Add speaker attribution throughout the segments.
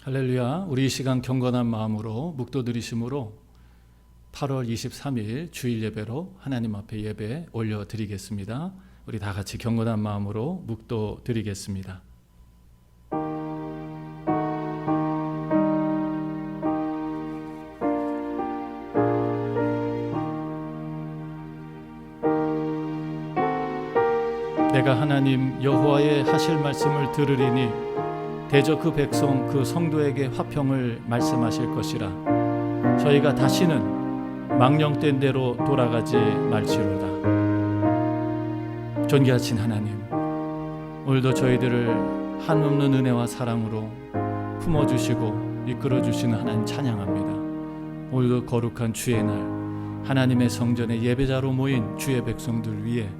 Speaker 1: 할렐루야. 우리 이 시간 경건한 마음으로 묵도드리심으로 8월 23일 주일 예배로 하나님 앞에 예배 올려드리겠습니다. 우리 다 같이 경건한 마음으로 묵도드리겠습니다. 내가 하나님 여호와의 하실 말씀을 들으리니 대저 그 백성 그 성도에게 화평을 말씀하실 것이라. 저희가 다시는 망령된 대로 돌아가지 말지로다. 존귀하신 하나님, 오늘도 저희들을 한없는 은혜와 사랑으로 품어주시고 이끌어주시는 하나님 찬양합니다. 오늘도 거룩한 주의 날 하나님의 성전에 예배자로 모인 주의 백성들 위해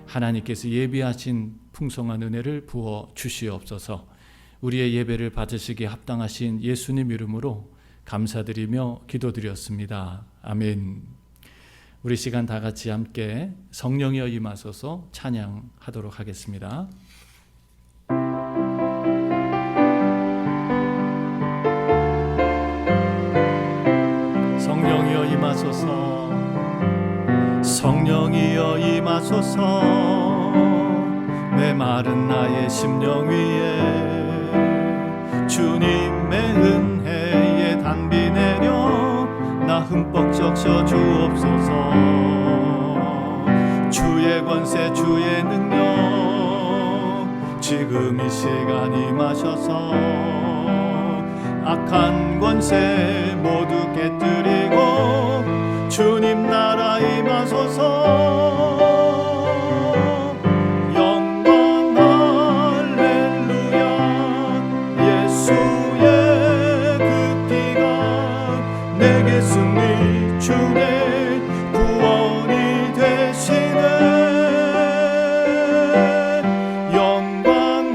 Speaker 1: 하나님께서 예비하신 풍성한 은혜를 부어 주시옵소서. 우리의 예배를 받으시기에 합당하신 예수님 이름으로 감사드리며 기도드렸습니다. 아멘. 우리 시간 다 같이 함께 성령이여 임하소서 찬양하도록 하겠습니다. 성령이여 임하소서, 성령이여 임하소서, 메마른 나의 심령 위에 주님의 은혜에 단비 내려 나 흠뻑 적셔 주옵소서. 주의 권세 주의 능력 지금 이 시간 임하셔서 악한 권세 모두 깨뜨리고 주님 나라 임하소서. 승리 주의 구원이 되시네. 영광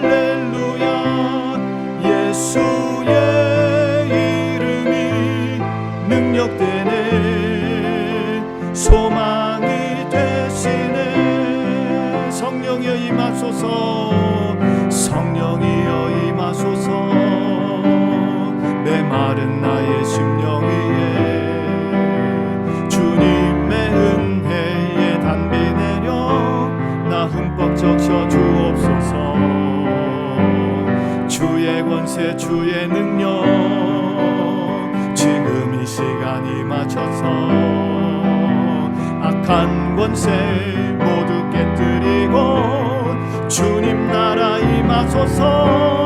Speaker 1: 할렐루야. 예수의 이름이 능력되네. 소망이 되시네. 성령이여 임하소서, 성령이여 임하소서. 메마른 나의 심령 위에 주님의 은혜에 단비 내려 나 흠뻑 적셔 주옵소서. 주의 권세 주의 능력 지금 이 시간 임하셔서 악한 권세 모두 깨뜨리고 주님 나라 임하소서.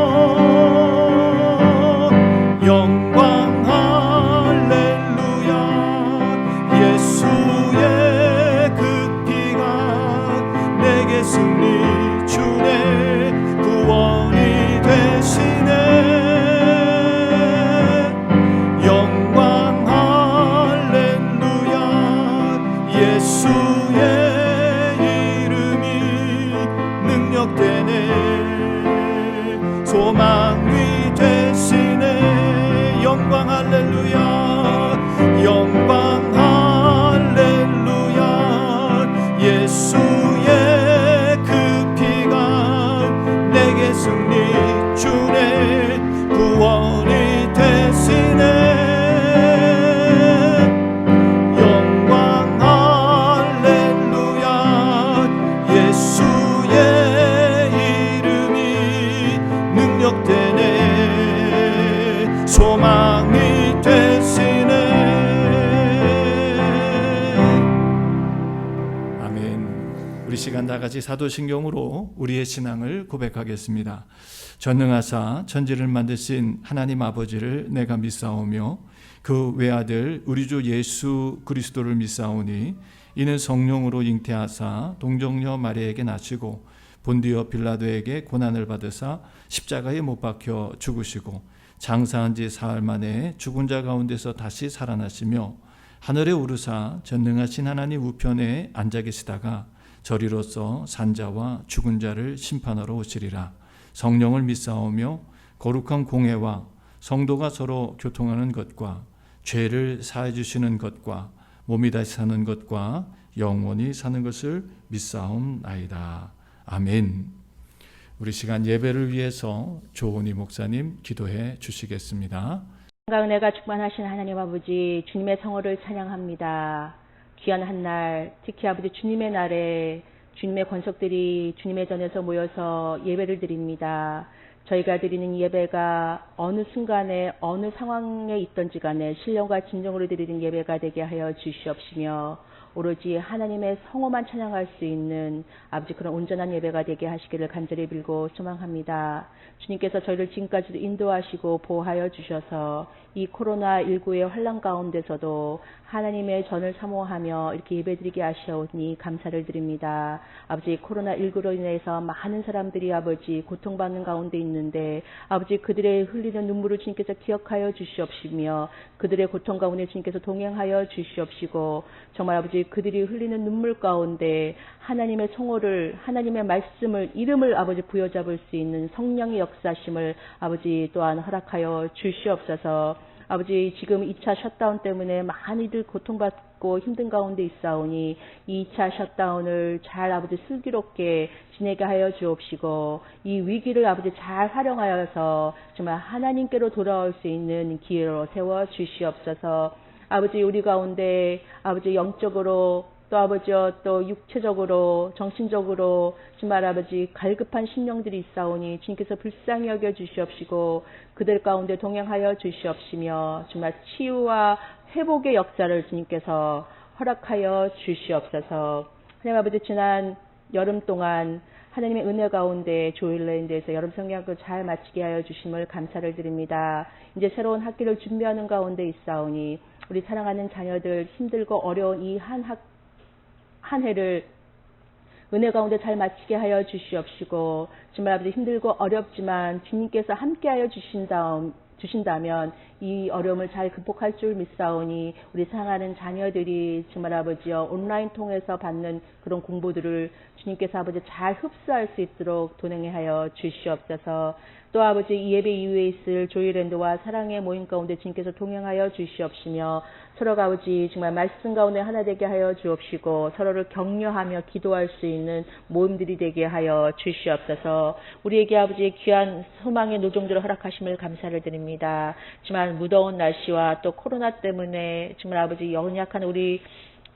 Speaker 1: 영광 할렐루야. 예수의 그 피가 내게 승리 주네 구원이 되시네. 영광 할렐루야. 예수의 이름이 능력되네. 소망이 되시네. 영광 할렐루야. 영광 할렐루야. 예수의 그 피가 내게 승리 주네 구원이 되시네. 영광 할렐루야. 예수의 이름이 능력되네. 소망이 되시네. 아멘. 우리 시간 다 같이 사도신경으로 우리의 신앙을 고백하겠습니다. 전능하사 천지를 만드신 하나님 아버지를 내가 믿사오며 그 외아들 우리 주 예수 그리스도를 믿사오니 이는 성령으로 잉태하사 동정녀 마리아에게 나시고 본디오 빌라도에게 고난을 받으사 십자가에 못 박혀 죽으시고 장사한 지 사흘 만에 죽은 자 가운데서 다시 살아나시며 하늘에 오르사 전능하신 하나님 우편에 앉아 계시다가 저리로서 산자와 죽은 자를 심판하러 오시리라. 성령을 믿사오며 거룩한 공회와 성도가 서로 교통하는 것과 죄를 사해 주시는 것과 몸이 다시 사는 것과 영원히 사는 것을 믿사옵나이다. 아멘. 우리 시간 예배를 위해서 조은희 목사님 기도해 주시겠습니다.
Speaker 2: 은혜가 충만하신 하나님 아버지, 주님의 성호를 찬양합니다. 귀한 한날, 특히 아버지 주님의 날에 주님의 권속들이 주님의 전에서 모여서 예배를 드립니다. 저희가 드리는 예배가 어느 순간에 어느 상황에 있던지 간에 신령과 진정으로 드리는 예배가 되게 하여 주시옵시며, 오로지 하나님의 성호만 찬양할 수 있는 아버지 그런 온전한 예배가 되게 하시기를 간절히 빌고 소망합니다. 주님께서 저희를 지금까지도 인도하시고 보호하여 주셔서 이 코로나19의 환난 가운데서도 하나님의 전을 사모하며 이렇게 예배드리게 하시오니 감사를 드립니다. 아버지, 코로나19로 인해서 많은 사람들이 아버지 고통받는 가운데 있는데 아버지 그들의 흘리는 눈물을 주님께서 기억하여 주시옵시며 그들의 고통 가운데 주님께서 동행하여 주시옵시고, 정말 아버지 그들이 흘리는 눈물 가운데 하나님의 성호를, 하나님의 말씀을, 이름을 아버지 부여잡을 수 있는 성령의 역사심을 아버지 또한 허락하여 주시옵소서. 아버지, 지금 2차 셧다운 때문에 많이들 고통받고 힘든 가운데 있사오니 2차 셧다운을 잘 아버지 슬기롭게 지내게 하여 주옵시고, 이 위기를 아버지 잘 활용하여서 정말 하나님께로 돌아올 수 있는 기회로 세워 주시옵소서. 아버지, 우리 가운데 아버지 영적으로 또 아버지여 또 육체적으로 정신적으로 정말 아버지 갈급한 심령들이 있사오니 주님께서 불쌍히 여겨 주시옵시고 그들 가운데 동행하여 주시옵시며 정말 치유와 회복의 역사를 주님께서 허락하여 주시옵소서. 하나님 아버지, 지난 여름 동안 하나님의 은혜 가운데 조일랜드에서 여름 성경학을 잘 마치게 하여 주심을 감사를 드립니다. 이제 새로운 학기를 준비하는 가운데 있사오니 우리 사랑하는 자녀들 힘들고 어려운 이 한 해를 은혜 가운데 잘 마치게 하여 주시옵시고, 정말 아버지 힘들고 어렵지만 주님께서 함께하여 주신다면 이 어려움을 잘 극복할 줄 믿사오니 우리 사랑하는 자녀들이 정말 아버지여 온라인 통해서 받는 그런 공부들을 주님께서 아버지 잘 흡수할 수 있도록 동행하여 주시옵소서. 또 아버지 이 예배 이후에 있을 조이랜드와 사랑의 모임 가운데 주님께서 동행하여 주시옵시며 서로가 아버지 정말 말씀 가운데 하나 되게 하여 주옵시고 서로를 격려하며 기도할 수 있는 모임들이 되게 하여 주시옵소서. 우리에게 아버지 귀한 소망의 노종들을 허락하심을 감사를 드립니다. 정말 무더운 날씨와 또 코로나 때문에 정말 아버지 연약한 우리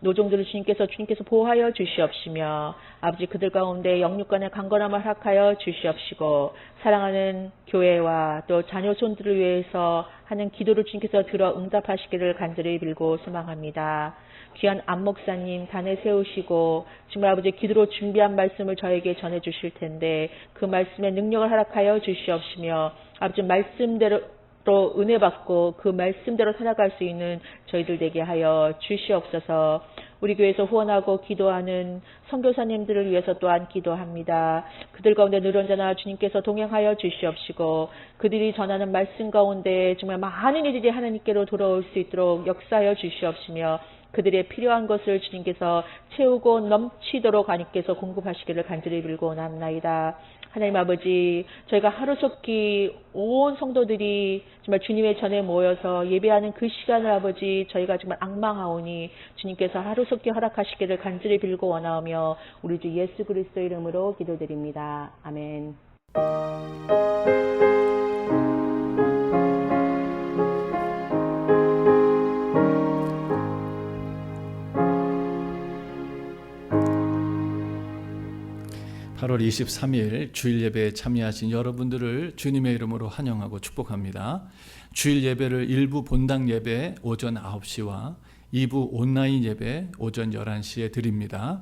Speaker 2: 노종들을 주님께서 보호하여 주시옵시며 아버지 그들 가운데 영육간의 강건함을 허락하여 주시옵시고 사랑하는 교회와 또 자녀 손들을 위해서 하는 기도를 주님께서 들어 응답하시기를 간절히 빌고 소망합니다. 귀한 안 목사님 단에 세우시고 정말 아버지 기도로 준비한 말씀을 저에게 전해 주실 텐데 그 말씀의 능력을 허락하여 주시옵시며 아버지 말씀대로 또 은혜 받고 그 말씀대로 살아갈 수 있는 저희들 되게 하여 주시옵소서. 우리 교회에서 후원하고 기도하는 선교사님들을 위해서 또한 기도합니다. 그들 가운데 늘 언제나 주님께서 동행하여 주시옵시고 그들이 전하는 말씀 가운데 정말 많은 이들이 하나님께로 돌아올 수 있도록 역사하여 주시옵시며 그들의 필요한 것을 주님께서 채우고 넘치도록 하나님께서 공급하시기를 간절히 빌고 원합나이다. 하나님 아버지, 저희가 하루속히 온 성도들이 정말 주님의 전에 모여서 예배하는 그 시간을 아버지 저희가 정말 앙망하오니 주님께서 하루속히 허락하시기를 간절히 빌고 원하오며 우리 주 예수 그리스도 이름으로 기도드립니다. 아멘.
Speaker 1: 8월 23일 주일 예배에 참여하신 여러분들을 주님의 이름으로 환영하고 축복합니다. 주일 예배를 1부 본당 예배 오전 9시와 2부 온라인 예배 오전 11시에 드립니다.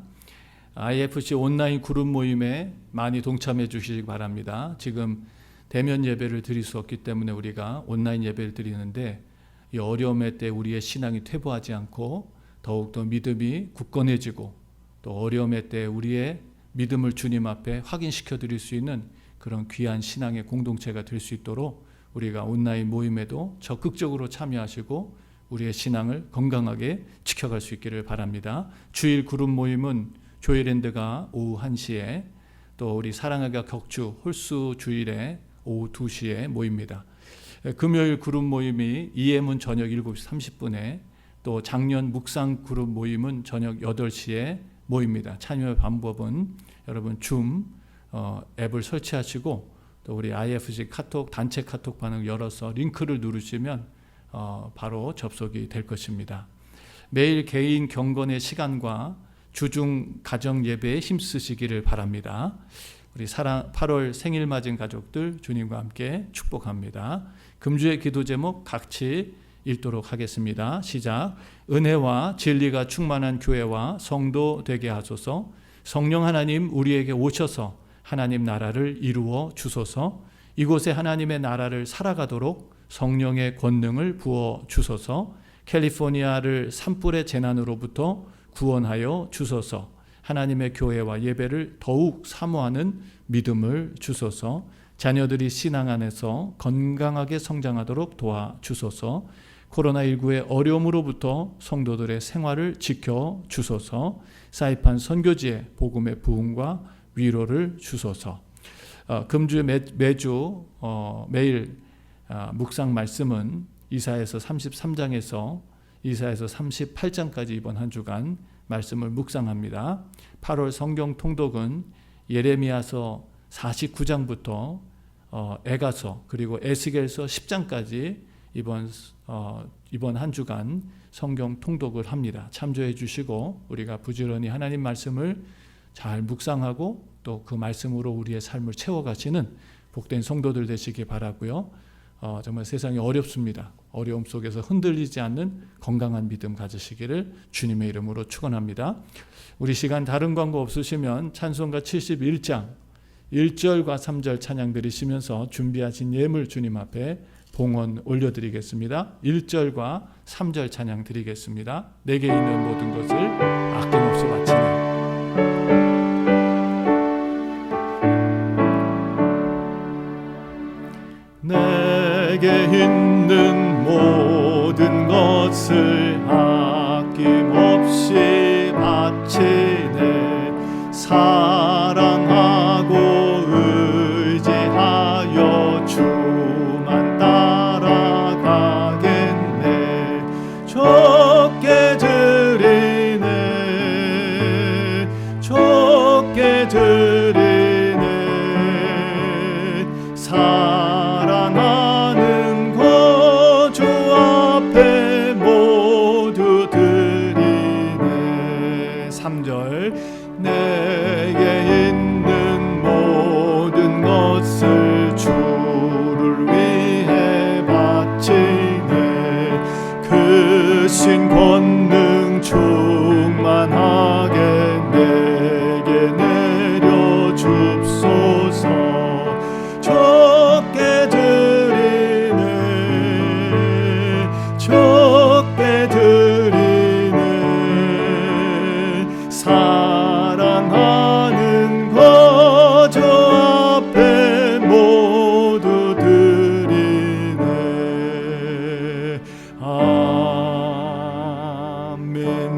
Speaker 1: IFC 온라인 그룹 모임에 많이 동참해 주시기 바랍니다. 지금 대면 예배를 드릴 수 없기 때문에 우리가 온라인 예배를 드리는데 이 어려움의 때 우리의 신앙이 퇴보하지 않고 더욱더 믿음이 굳건해지고 또 어려움의 때 우리의 믿음을 주님 앞에 확인시켜 드릴 수 있는 그런 귀한 신앙의 공동체가 될 수 있도록 우리가 온라인 모임에도 적극적으로 참여하시고 우리의 신앙을 건강하게 지켜갈 수 있기를 바랍니다. 주일 그룹 모임은 조일랜드가 오후 1시에 또 우리 사랑하가 격주 홀수 주일에 오후 2시에 모입니다. 금요일 그룹 모임이 이해문 저녁 7시 30분에 또 작년 묵상 그룹 모임은 저녁 8시에 모입니다. 참여 방법은 여러분 줌 앱을 설치하시고 또 우리 IFC 카톡 단체 카톡방을 열어서 링크를 누르시면 바로 접속이 될 것입니다. 매일 개인 경건의 시간과 주중 가정 예배에 힘쓰시기를 바랍니다. 우리 8월 생일 맞은 가족들 주님과 함께 축복합니다. 금주의 기도 제목 같이 읽도록 하겠습니다. 시작. 은혜와 진리가 충만한 교회와 성도 되게 하소서. 성령 하나님 우리에게 오셔서 하나님 나라를 이루어 주소서. 이곳에 하나님의 나라를 살아가도록 성령의 권능을 부어 주소서. 캘리포니아를 산불의 재난으로부터 구원하여 주소서. 하나님의 교회와 예배를 더욱 사모하는 믿음을 주소서. 자녀들이 신앙 안에서 건강하게 성장하도록 도와주소서. 코로나19의 어려움으로부터 성도들의 생활을 지켜 주소서. 사이판 선교지의 복음의 부흥과 위로를 주소서. 금주 매주 매일 묵상 말씀은 이사야서 33장에서 이사야서 38장까지 이번 한 주간 말씀을 묵상합니다. 8월 성경 통독은 예레미야서 49장부터 에가서 그리고 에스겔서 10장까지 이번 한 주간 성경 통독을 합니다. 참조해 주시고 우리가 부지런히 하나님 말씀을 잘 묵상하고 또 그 말씀으로 우리의 삶을 채워가시는 복된 성도들 되시기 바라고요. 정말 세상이 어렵습니다. 어려움 속에서 흔들리지 않는 건강한 믿음 가지시기를 주님의 이름으로 축원합니다. 우리 시간 다른 광고 없으시면 찬송가 71장 1절과 3절 찬양 드리시면서 준비하신 예물 주님 앞에 봉헌 올려드리겠습니다. 1절과 3절 찬양 드리겠습니다. 내게 있는 모든 것을 아낌없이 바치네. 내게 있는 모든 것을 아낌없이 바치네. 사랑하고 의지하여 주만 따라가겠네. 적게 드리네. 적게 드리네. 사랑하는 거 주 앞에 모두 드리네. 3절 내게 있는 모든 것을 주를 위해 바치네. 그 신 권능 충만하게 내게 내려 줍소서. 적게 드리네. 적게 드리네. 사랑하는 거 저 앞에 모두 드리네. 아멘.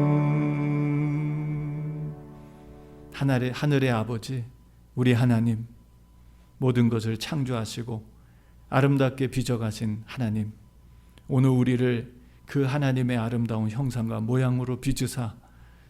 Speaker 1: 하늘의 아버지 우리 하나님, 모든 것을 창조하시고 아름답게 빚어가신 하나님, 오늘 우리를 그 하나님의 아름다운 형상과 모양으로 빚으사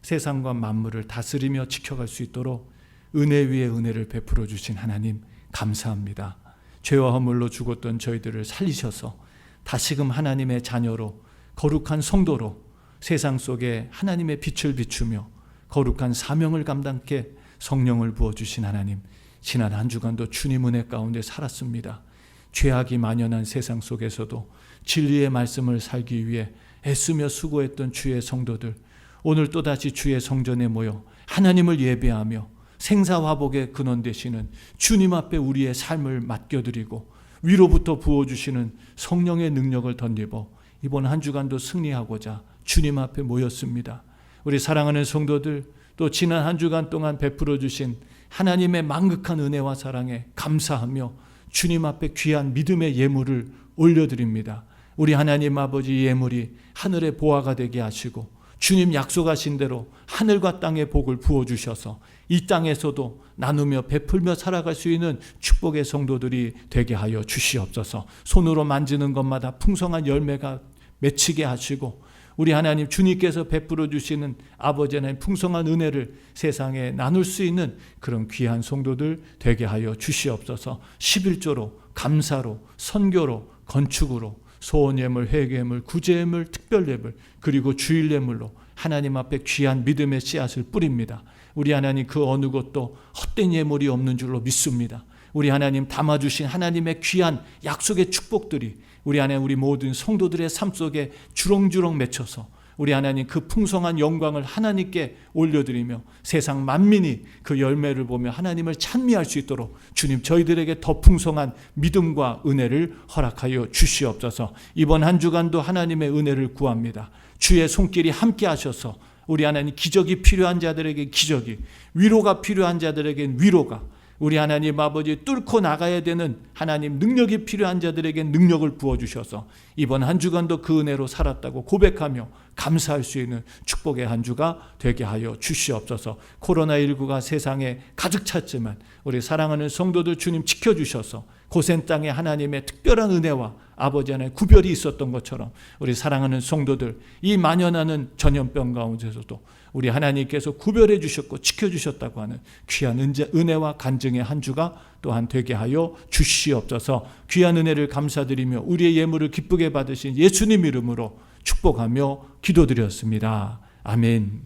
Speaker 1: 세상과 만물을 다스리며 지켜갈 수 있도록 은혜 위에 은혜를 베풀어 주신 하나님 감사합니다. 죄와 허물로 죽었던 저희들을 살리셔서 다시금 하나님의 자녀로 거룩한 성도로 세상 속에 하나님의 빛을 비추며 거룩한 사명을 감당케 성령을 부어주신 하나님, 지난 한 주간도 주님 은혜 가운데 살았습니다. 죄악이 만연한 세상 속에서도 진리의 말씀을 살기 위해 애쓰며 수고했던 주의 성도들, 오늘 또다시 주의 성전에 모여 하나님을 예배하며 생사화복의 근원 되시는 주님 앞에 우리의 삶을 맡겨드리고 위로부터 부어주시는 성령의 능력을 덧입어 이번 한 주간도 승리하고자 주님 앞에 모였습니다. 우리 사랑하는 성도들, 또 지난 한 주간 동안 베풀어 주신 하나님의 만극한 은혜와 사랑에 감사하며 주님 앞에 귀한 믿음의 예물을 올려드립니다. 우리 하나님 아버지 예물이 하늘의 보화가 되게 하시고 주님 약속하신 대로 하늘과 땅의 복을 부어주셔서 이 땅에서도 나누며 베풀며 살아갈 수 있는 축복의 성도들이 되게 하여 주시옵소서. 손으로 만지는 것마다 풍성한 열매가 맺히게 하시고 우리 하나님 주님께서 베풀어 주시는 아버지 하나님 풍성한 은혜를 세상에 나눌 수 있는 그런 귀한 성도들 되게 하여 주시옵소서. 11조로 감사로 선교로 건축으로 소원예물 회개예물 구제예물 특별예물 그리고 주일예물로 하나님 앞에 귀한 믿음의 씨앗을 뿌립니다. 우리 하나님 그 어느 것도 헛된 예물이 없는 줄로 믿습니다. 우리 하나님 담아주신 하나님의 귀한 약속의 축복들이 우리 안에 우리 모든 성도들의 삶 속에 주렁주렁 맺혀서 우리 하나님 그 풍성한 영광을 하나님께 올려드리며 세상 만민이 그 열매를 보며 하나님을 찬미할 수 있도록 주님 저희들에게 더 풍성한 믿음과 은혜를 허락하여 주시옵소서. 이번 한 주간도 하나님의 은혜를 구합니다. 주의 손길이 함께 하셔서 우리 하나님 기적이 필요한 자들에게 기적이, 위로가 필요한 자들에게 위로가, 우리 하나님 아버지 뚫고 나가야 되는 하나님 능력이 필요한 자들에게 능력을 부어주셔서 이번 한 주간도 그 은혜로 살았다고 고백하며 감사할 수 있는 축복의 한 주가 되게 하여 주시옵소서. 코로나19가 세상에 가득 찼지만 우리 사랑하는 성도들 주님 지켜주셔서 고센 땅에 하나님의 특별한 은혜와 아버지 안에 구별이 있었던 것처럼 우리 사랑하는 성도들 이 만연하는 전염병 가운데서도 우리 하나님께서 구별해 주셨고 지켜주셨다고 하는 귀한 은혜와 간증의 한 주가 또한 되게 하여 주시옵소서. 귀한 은혜를 감사드리며 우리의 예물을 기쁘게 받으신 예수님 이름으로 축복하며 기도드렸습니다. 아멘.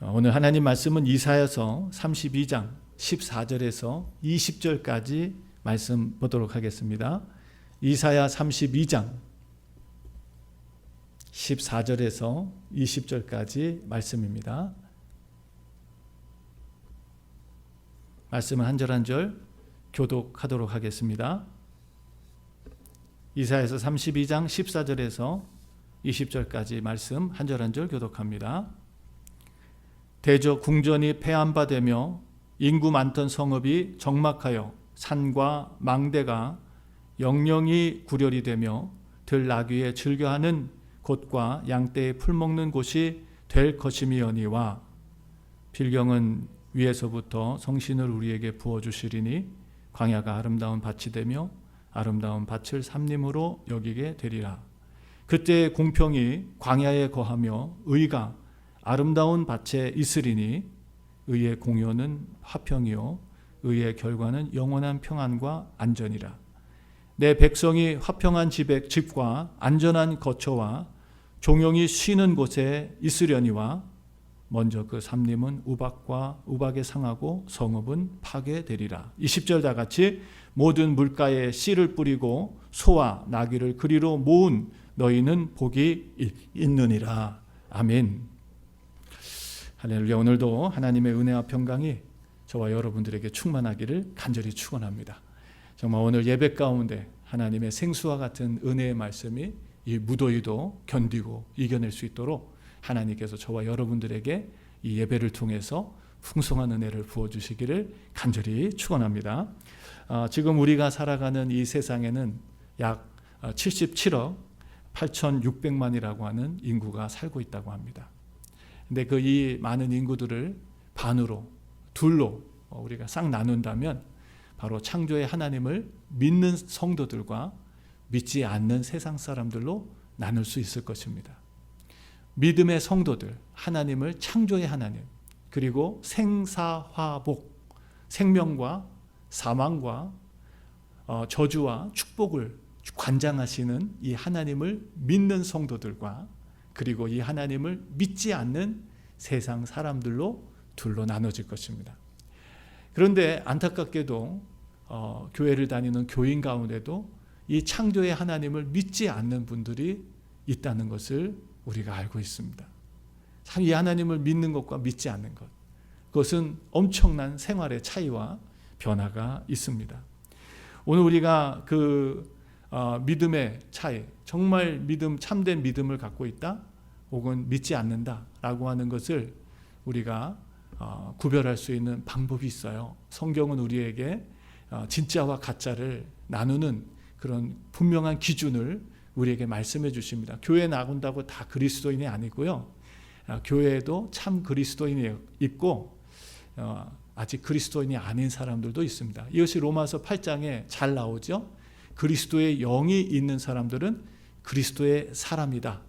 Speaker 1: 오늘 하나님 말씀은 이사야서 32장 14절에서 20절까지 말씀 보도록 하겠습니다. 이사야 32장 14절에서 20절까지 말씀입니다. 말씀은 한 절 한 절 교독하도록 하겠습니다. 이사야서 32장 14절에서 20절까지 말씀 한 절 한 절 교독합니다. 대저 궁전이 폐암바되며 인구 많던 성읍이 적막하여 산과 망대가 영영이 구렬이 되며 들나귀에 즐겨하는 곳과 양떼에 풀먹는 곳이 될 것임이오니와 필경은 위에서부터 성신을 우리에게 부어주시리니 광야가 아름다운 밭이 되며 아름다운 밭을 삼림으로 여기게 되리라. 그때 공평이 광야에 거하며 의가 아름다운 밭에 있으리니 의의 공효는 화평이요 의의 결과는 영원한 평안과 안전이라. 내 백성이 화평한 집과 안전한 거처와 종용이 쉬는 곳에 있으려니와 먼저 그 삼림은 우박에 상하고 성읍은 파괴되리라. 20절 다 같이 모든 물가에 씨를 뿌리고 소와 나귀를 그리로 모은 너희는 복이 있느니라. 아멘. 할렐루야. 오늘도 하나님의 은혜와 평강이 저와 여러분들에게 충만하기를 간절히 축원합니다. 정말 오늘 예배 가운데 하나님의 생수와 같은 은혜의 말씀이 이 무더위도 견디고 이겨낼 수 있도록 하나님께서 저와 여러분들에게 이 예배를 통해서 풍성한 은혜를 부어주시기를 간절히 축원합니다. 지금 우리가 살아가는 이 세상에는 약 77억 8,600만이라고 하는 인구가 살고 있다고 합니다. 근데 그 이 많은 인구들을 반으로 둘로 우리가 싹 나눈다면 바로 창조의 하나님을 믿는 성도들과 믿지 않는 세상 사람들로 나눌 수 있을 것입니다. 믿음의 성도들, 하나님을 창조의 하나님, 그리고 생사화복, 생명과 사망과 저주와 축복을 관장하시는 이 하나님을 믿는 성도들과 그리고 이 하나님을 믿지 않는 세상 사람들로 둘로 나눠질 것입니다. 그런데 안타깝게도 교회를 다니는 교인 가운데도 이 창조의 하나님을 믿지 않는 분들이 있다는 것을 우리가 알고 있습니다. 참 이 하나님을 믿는 것과 믿지 않는 것, 그것은 엄청난 생활의 차이와 변화가 있습니다. 오늘 우리가 그 믿음의 차이, 정말 참된 믿음을 갖고 있다 혹은 믿지 않는다라고 하는 것을 우리가 구별할 수 있는 방법이 있어요. 성경은 우리에게 진짜와 가짜를 나누는 그런 분명한 기준을 우리에게 말씀해 주십니다. 교회에 나온다고 다 그리스도인이 아니고요. 교회에도 참 그리스도인이 있고 아직 그리스도인이 아닌 사람들도 있습니다. 이것이 로마서 8장에 잘 나오죠. 그리스도의 영이 있는 사람들은 그리스도의 사람이다.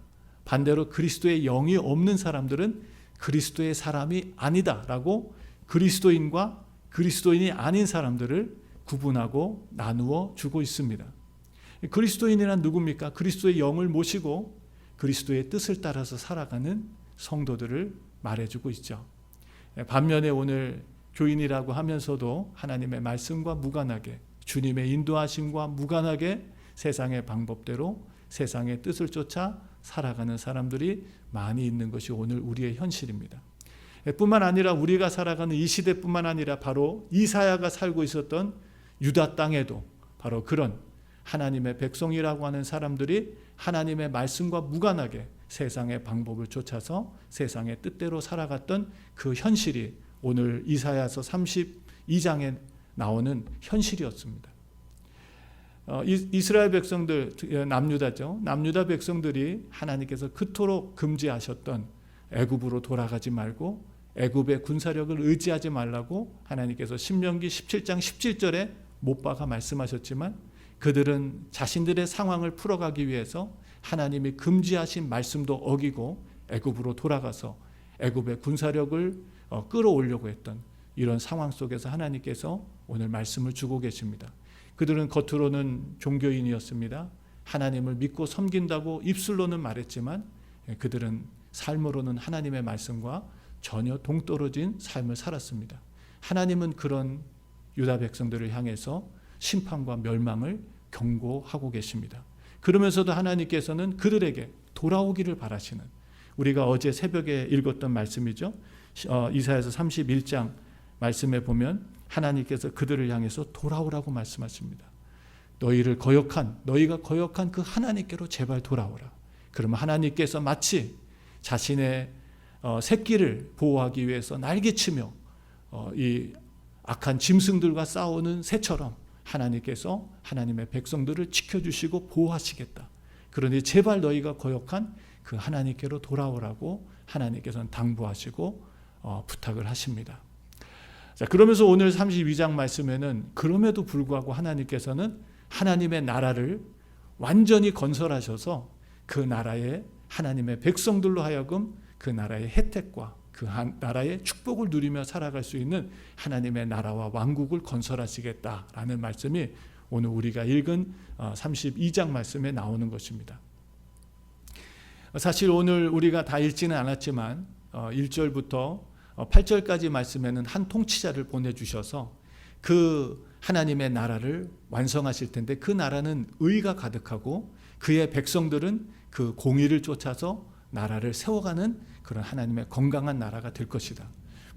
Speaker 1: 반대로 그리스도의 영이 없는 사람들은 그리스도의 사람이 아니다 라고 그리스도인과 그리스도인이 아닌 사람들을 구분하고 나누어 주고 있습니다. 그리스도인이란 누굽니까? 그리스도의 영을 모시고 그리스도의 뜻을 따라서 살아가는 성도들을 말해주고 있죠. 반면에 오늘 교인이라고 하면서도 하나님의 말씀과 무관하게, 주님의 인도하심과 무관하게 세상의 방법대로 세상의 뜻을 쫓아 살아가는 사람들이 많이 있는 것이 오늘 우리의 현실입니다. 뿐만 아니라 우리가 살아가는 이 시대뿐만 아니라 바로 이사야가 살고 있었던 유다 땅에도 바로 그런 하나님의 백성이라고 하는 사람들이 하나님의 말씀과 무관하게 세상의 방법을 쫓아서 세상의 뜻대로 살아갔던 그 현실이 오늘 이사야서 32장에 나오는 현실이었습니다. 이스라엘 백성들, 남유다죠. 남유다 백성들이 하나님께서 그토록 금지하셨던 애굽으로 돌아가지 말고 애굽의 군사력을 의지하지 말라고 하나님께서 신명기 17장 17절에 못 박아 말씀하셨지만 그들은 자신들의 상황을 풀어가기 위해서 하나님이 금지하신 말씀도 어기고 애굽으로 돌아가서 애굽의 군사력을 끌어오려고 했던 이런 상황 속에서 하나님께서 오늘 말씀을 주고 계십니다. 그들은 겉으로는 종교인이었습니다. 하나님을 믿고 섬긴다고 입술로는 말했지만 그들은 삶으로는 하나님의 말씀과 전혀 동떨어진 삶을 살았습니다. 하나님은 그런 유다 백성들을 향해서 심판과 멸망을 경고하고 계십니다. 그러면서도 하나님께서는 그들에게 돌아오기를 바라시는, 우리가 어제 새벽에 읽었던 말씀이죠. 이사야서 31장 말씀에 보면 하나님께서 그들을 향해서 돌아오라고 말씀하십니다. 너희가 거역한 그 하나님께로 제발 돌아오라. 그러면 하나님께서 마치 자신의 새끼를 보호하기 위해서 날개치며 이 악한 짐승들과 싸우는 새처럼 하나님께서 하나님의 백성들을 지켜주시고 보호하시겠다. 그러니 제발 너희가 거역한 그 하나님께로 돌아오라고 하나님께서는 당부하시고 부탁을 하십니다. 자, 그러면서 오늘 32장 말씀에는 그럼에도 불구하고 하나님께서는 하나님의 나라를 완전히 건설하셔서 그 나라의 하나님의 백성들로 하여금 그 나라의 혜택과 그 나라의 축복을 누리며 살아갈 수 있는 하나님의 나라와 왕국을 건설하시겠다라는 말씀이 오늘 우리가 읽은 32장 말씀에 나오는 것입니다. 사실 오늘 우리가 다 읽지는 않았지만 1절부터 8절까지 말씀에는 한 통치자를 보내주셔서 그 하나님의 나라를 완성하실 텐데 그 나라는 의가 가득하고 그의 백성들은 그 공의를 쫓아서 나라를 세워가는 그런 하나님의 건강한 나라가 될 것이다.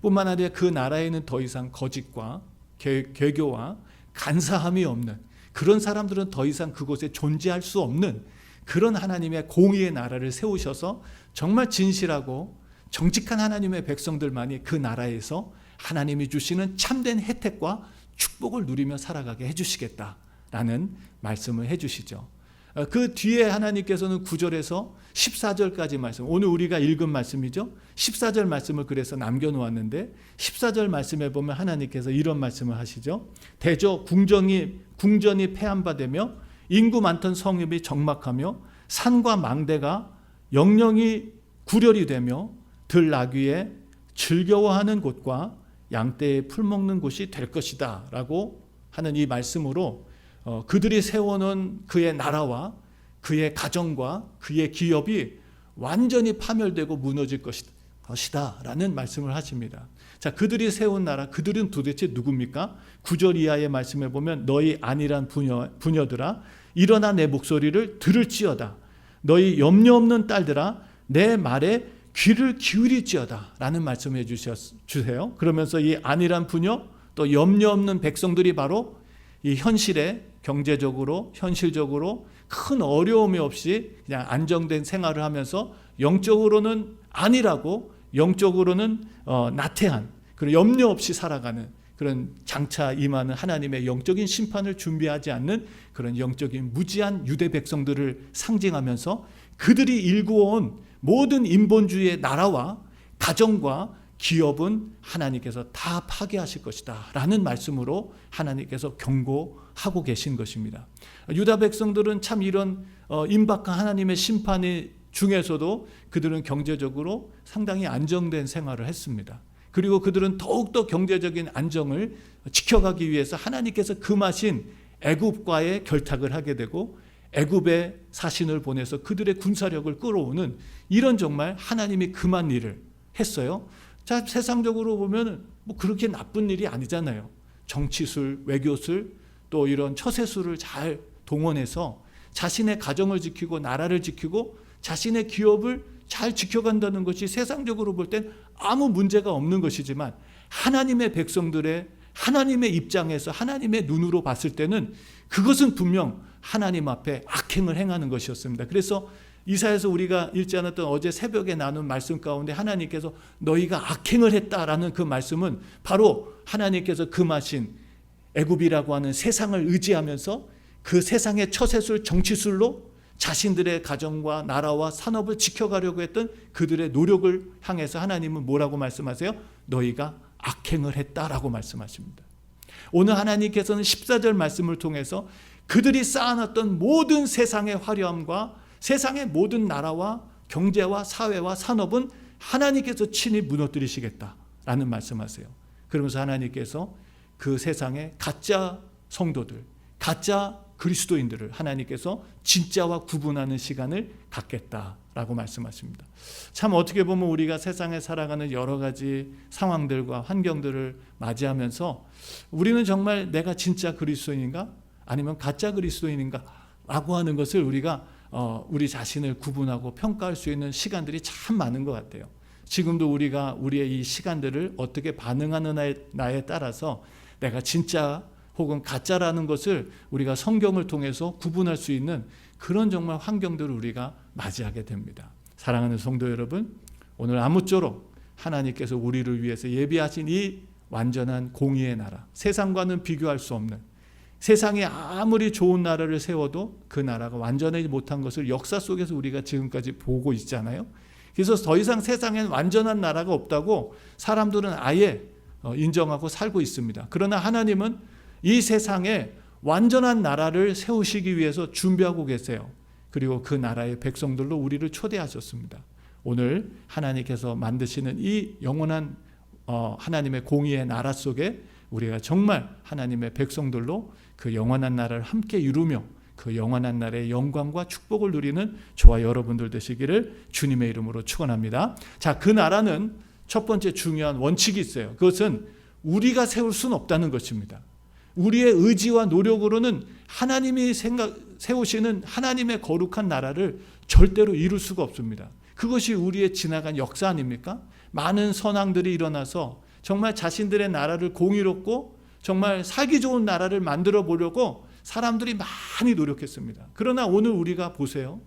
Speaker 1: 뿐만 아니라 그 나라에는 더 이상 거짓과 개교와 간사함이 없는, 그런 사람들은 더 이상 그곳에 존재할 수 없는 그런 하나님의 공의의 나라를 세우셔서 정말 진실하고 정직한 하나님의 백성들만이 그 나라에서 하나님이 주시는 참된 혜택과 축복을 누리며 살아가게 해주시겠다라는 말씀을 해주시죠. 그 뒤에 하나님께서는 9절에서 14절까지 말씀, 오늘 우리가 읽은 말씀이죠. 14절 말씀을 그래서 남겨놓았는데 14절 말씀에 보면 하나님께서 이런 말씀을 하시죠. 대저 궁전이 폐함바되며 인구 많던 성읍이 적막하며 산과 망대가 영영이 구렬이 되며 들나귀에 즐겨워하는 곳과 양떼에 풀 먹는 곳이 될 것이다 라고 하는 이 말씀으로 그들이 세워놓은 그의 나라와 그의 가정과 그의 기업이 완전히 파멸되고 무너질 것이다 라는 말씀을 하십니다. 자, 그들이 세운 나라, 그들은 도대체 누굽니까? 9절 이하의 말씀에 보면 너희 안일한 부녀들아 일어나 내 목소리를 들을지어다. 너희 염려 없는 딸들아 내 말에 귀를 기울일지어다 라는 말씀을 해주세요. 그러면서 이 안일한 부녀 또 염려 없는 백성들이 바로 이 현실에 경제적으로 현실적으로 큰 어려움이 없이 그냥 안정된 생활을 하면서 영적으로는 안일하고 영적으로는 나태한, 그런 염려 없이 살아가는 그런 장차 임하는 하나님의 영적인 심판을 준비하지 않는 그런 영적인 무지한 유대 백성들을 상징하면서 그들이 일구어온 모든 인본주의의 나라와 가정과 기업은 하나님께서 다 파괴하실 것이다 라는 말씀으로 하나님께서 경고하고 하고 계신 것입니다. 유다 백성들은 참 이런 임박한 하나님의 심판이 중에서도 그들은 경제적으로 상당히 안정된 생활을 했습니다. 그리고 그들은 더욱더 경제적인 안정을 지켜가기 위해서 하나님께서 금하신 애굽과의 결탁을 하게 되고 애굽에 사신을 보내서 그들의 군사력을 끌어오는 이런 정말 하나님이 금한 일을 했어요. 자, 세상적으로 보면 뭐 그렇게 나쁜 일이 아니잖아요. 정치술, 외교술, 또 이런 처세술을 잘 동원해서 자신의 가정을 지키고 나라를 지키고 자신의 기업을 잘 지켜간다는 것이 세상적으로 볼 땐 아무 문제가 없는 것이지만 하나님의 백성들의 하나님의 입장에서 하나님의 눈으로 봤을 때는 그것은 분명 하나님 앞에 악행을 행하는 것이었습니다. 그래서 이사야서 우리가 읽지 않았던 어제 새벽에 나눈 말씀 가운데 하나님께서 너희가 악행을 했다라는 그 말씀은 바로 하나님께서 금하신 애굽이라고 하는 세상을 의지하면서 그 세상의 처세술, 정치술로 자신들의 가정과 나라와 산업을 지켜가려고 했던 그들의 노력을 향해서 하나님은 뭐라고 말씀하세요? 너희가 악행을 했다라고 말씀하십니다. 오늘 하나님께서는 14절 말씀을 통해서 그들이 쌓아놨던 모든 세상의 화려함과 세상의 모든 나라와 경제와 사회와 산업은 하나님께서 친히 무너뜨리시겠다라는 말씀하세요. 그러면서 하나님께서 그 세상의 가짜 성도들, 가짜 그리스도인들을 하나님께서 진짜와 구분하는 시간을 갖겠다라고 말씀하십니다. 참 어떻게 보면 우리가 세상에 살아가는 여러 가지 상황들과 환경들을 맞이하면서 우리는 정말 내가 진짜 그리스도인인가 아니면 가짜 그리스도인인가 라고 하는 것을 우리가 우리 자신을 구분하고 평가할 수 있는 시간들이 참 많은 것 같아요. 지금도 우리가 우리의 이 시간들을 어떻게 반응하느냐에 따라서 내가 진짜 혹은 가짜라는 것을 우리가 성경을 통해서 구분할 수 있는 그런 정말 환경들을 우리가 맞이하게 됩니다. 사랑하는 성도 여러분, 오늘 아무쪼록 하나님께서 우리를 위해서 예비하신 이 완전한 공의의 나라, 세상과는 비교할 수 없는, 세상에 아무리 좋은 나라를 세워도 그 나라가 완전하지 못한 것을 역사 속에서 우리가 지금까지 보고 있잖아요. 그래서 더 이상 세상엔 완전한 나라가 없다고 사람들은 아예 인정하고 살고 있습니다. 그러나 하나님은 이 세상에 완전한 나라를 세우시기 위해서 준비하고 계세요. 그리고 그 나라의 백성들로 우리를 초대하셨습니다. 오늘 하나님께서 만드시는 이 영원한 하나님의 공의의 나라 속에 우리가 정말 하나님의 백성들로 그 영원한 나라를 함께 이루며 그 영원한 나라의 영광과 축복을 누리는 저와 여러분들 되시기를 주님의 이름으로 축원합니다. 자, 그 나라는 첫 번째 중요한 원칙이 있어요. 그것은 우리가 세울 수는 없다는 것입니다. 우리의 의지와 노력으로는 하나님이 세우시는 하나님의 거룩한 나라를 절대로 이룰 수가 없습니다. 그것이 우리의 지나간 역사 아닙니까? 많은 선왕들이 일어나서 정말 자신들의 나라를 공의롭고 정말 살기 좋은 나라를 만들어 보려고 사람들이 많이 노력했습니다. 그러나 오늘 우리가 보세요.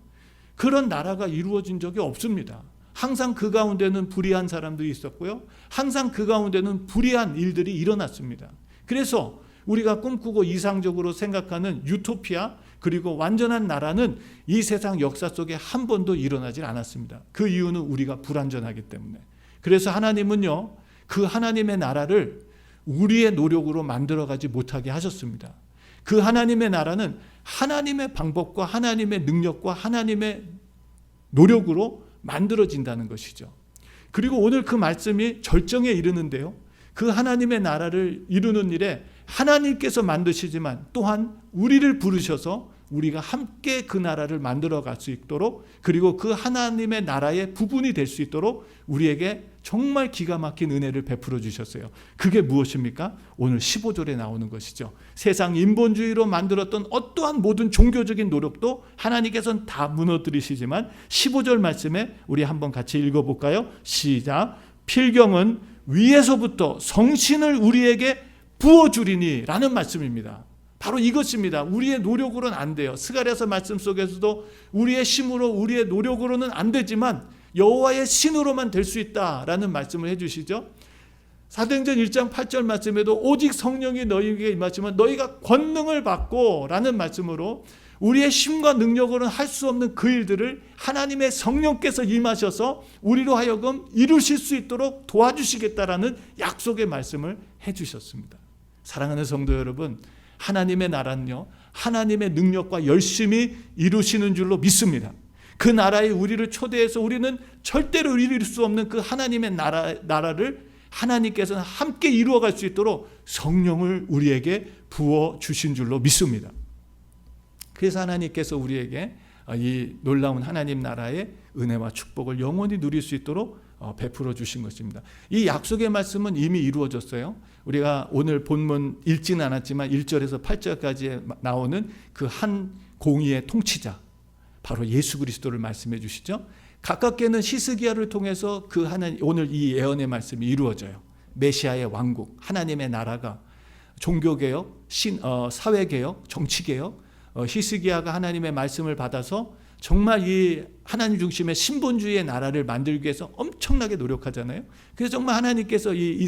Speaker 1: 그런 나라가 이루어진 적이 없습니다. 항상 그 가운데는 불의한 사람들이 있었고요. 항상 그 가운데는 불의한 일들이 일어났습니다. 그래서 우리가 꿈꾸고 이상적으로 생각하는 유토피아 그리고 완전한 나라는 이 세상 역사 속에 한 번도 일어나지 않았습니다. 그 이유는 우리가 불완전하기 때문에. 그래서 하나님은요, 그 하나님의 나라를 우리의 노력으로 만들어가지 못하게 하셨습니다. 그 하나님의 나라는 하나님의 방법과 하나님의 능력과 하나님의 노력으로 만들어진다는 것이죠. 그리고 오늘 그 말씀이 절정에 이르는데요. 그 하나님의 나라를 이루는 일에 하나님께서 만드시지만 또한 우리를 부르셔서 우리가 함께 그 나라를 만들어 갈 수 있도록 그리고 그 하나님의 나라의 부분이 될 수 있도록 우리에게 정말 기가 막힌 은혜를 베풀어 주셨어요. 그게 무엇입니까? 오늘 15절에 나오는 것이죠. 세상 인본주의로 만들었던 어떠한 모든 종교적인 노력도 하나님께서는 다 무너뜨리시지만 15절 말씀에 우리 한번 같이 읽어볼까요? 시작. 필경은 위에서부터 성신을 우리에게 부어주리니 라는 말씀입니다. 바로 이것입니다. 우리의 노력으로는 안 돼요. 스가랴서 말씀 속에서도 우리의 힘으로 우리의 노력으로는 안 되지만 여호와의 신으로만 될 수 있다라는 말씀을 해주시죠. 사도행전 1장 8절 말씀에도 오직 성령이 너희에게 임하시면 너희가 권능을 받고 라는 말씀으로 우리의 힘과 능력으로는 할 수 없는 그 일들을 하나님의 성령께서 임하셔서 우리로 하여금 이루실 수 있도록 도와주시겠다라는 약속의 말씀을 해주셨습니다. 사랑하는 성도 여러분, 하나님의 나라는요, 하나님의 능력과 열심히 이루시는 줄로 믿습니다. 그 나라에 우리를 초대해서 우리는 절대로 이룰 수 없는 그 하나님의 나라를 하나님께서는 함께 이루어갈 수 있도록 성령을 우리에게 부어 주신 줄로 믿습니다. 그래서 하나님께서 우리에게 이 놀라운 하나님 나라의 은혜와 축복을 영원히 누릴 수 있도록 베풀어 주신 것입니다. 이 약속의 말씀은 이미 이루어졌어요. 우리가 오늘 본문 읽지는 않았지만 1절에서 8절까지 나오는 그 한 공의의 통치자, 바로 예수 그리스도를 말씀해 주시죠. 가깝게는 히스기야를 통해서 그 하나님, 오늘 이 예언의 말씀이 이루어져요. 메시아의 왕국, 하나님의 나라가 종교개혁, 사회개혁, 정치개혁, 히스기야가 하나님의 말씀을 받아서 정말 이 하나님 중심의 신본주의의 나라를 만들기 위해서 엄청나게 노력하잖아요. 그래서 정말 하나님께서 이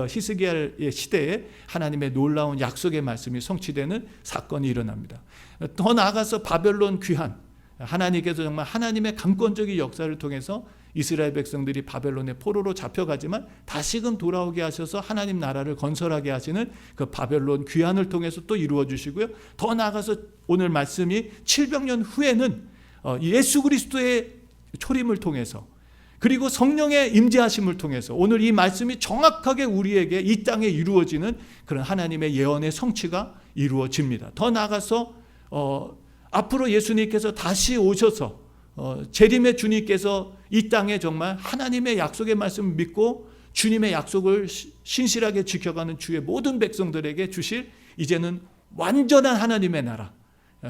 Speaker 1: 히스기야의 시대에 하나님의 놀라운 약속의 말씀이 성취되는 사건이 일어납니다. 더 나아가서 바벨론 귀환, 하나님께서 정말 하나님의 강권적인 역사를 통해서 이스라엘 백성들이 바벨론의 포로로 잡혀가지만 다시금 돌아오게 하셔서 하나님 나라를 건설하게 하시는 그 바벨론 귀환을 통해서 또 이루어 주시고요. 더 나아가서 오늘 말씀이 700년 후에는 예수 그리스도의 초림을 통해서, 그리고 성령의 임재하심을 통해서 오늘 이 말씀이 정확하게 우리에게 이 땅에 이루어지는 그런 하나님의 예언의 성취가 이루어집니다. 더 나아가서 앞으로 예수님께서 다시 오셔서 재림의 주님께서 이 땅에 정말 하나님의 약속의 말씀을 믿고 주님의 약속을 신실하게 지켜가는 주의 모든 백성들에게 주실 이제는 완전한 하나님의 나라,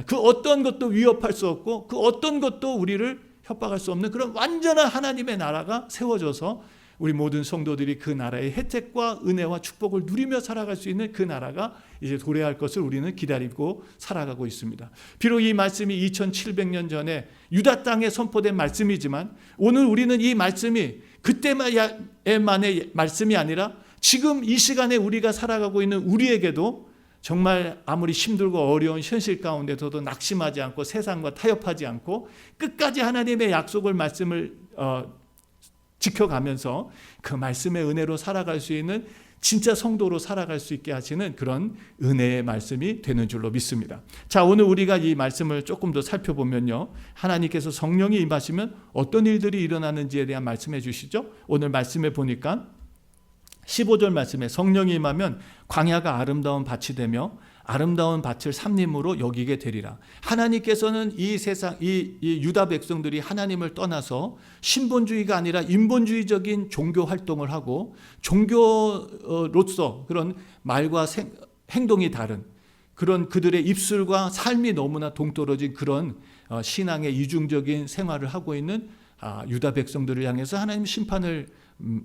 Speaker 1: 그 어떤 것도 위협할 수 없고 그 어떤 것도 우리를 협박할 수 없는 그런 완전한 하나님의 나라가 세워져서 우리 모든 성도들이 그 나라의 혜택과 은혜와 축복을 누리며 살아갈 수 있는 그 나라가 이제 도래할 것을 우리는 기다리고 살아가고 있습니다. 비록 이 말씀이 2700년 전에 유다 땅에 선포된 말씀이지만 오늘 우리는 이 말씀이 그때만의 말씀이 아니라 지금 이 시간에 우리가 살아가고 있는 우리에게도 정말 아무리 힘들고 어려운 현실 가운데서도 낙심하지 않고 세상과 타협하지 않고 끝까지 하나님의 약속을 말씀을 지켜가면서 그 말씀의 은혜로 살아갈 수 있는 진짜 성도로 살아갈 수 있게 하시는 그런 은혜의 말씀이 되는 줄로 믿습니다. 자, 오늘 우리가 이 말씀을 조금 더 살펴보면요, 하나님께서 성령이 임하시면 어떤 일들이 일어나는지에 대한 말씀해 주시죠. 오늘 말씀에 보니까 15절 말씀에 성령이 임하면 광야가 아름다운 밭이 되며 아름다운 밭을 삼림으로 여기게 되리라. 하나님께서는 이 세상, 이 유다 백성들이 하나님을 떠나서 신본주의가 아니라 인본주의적인 종교 활동을 하고 종교로서 그런 말과 행동이 다른 그런 그들의 입술과 삶이 너무나 동떨어진 그런 신앙의 이중적인 생활을 하고 있는 유다 백성들을 향해서 하나님 심판을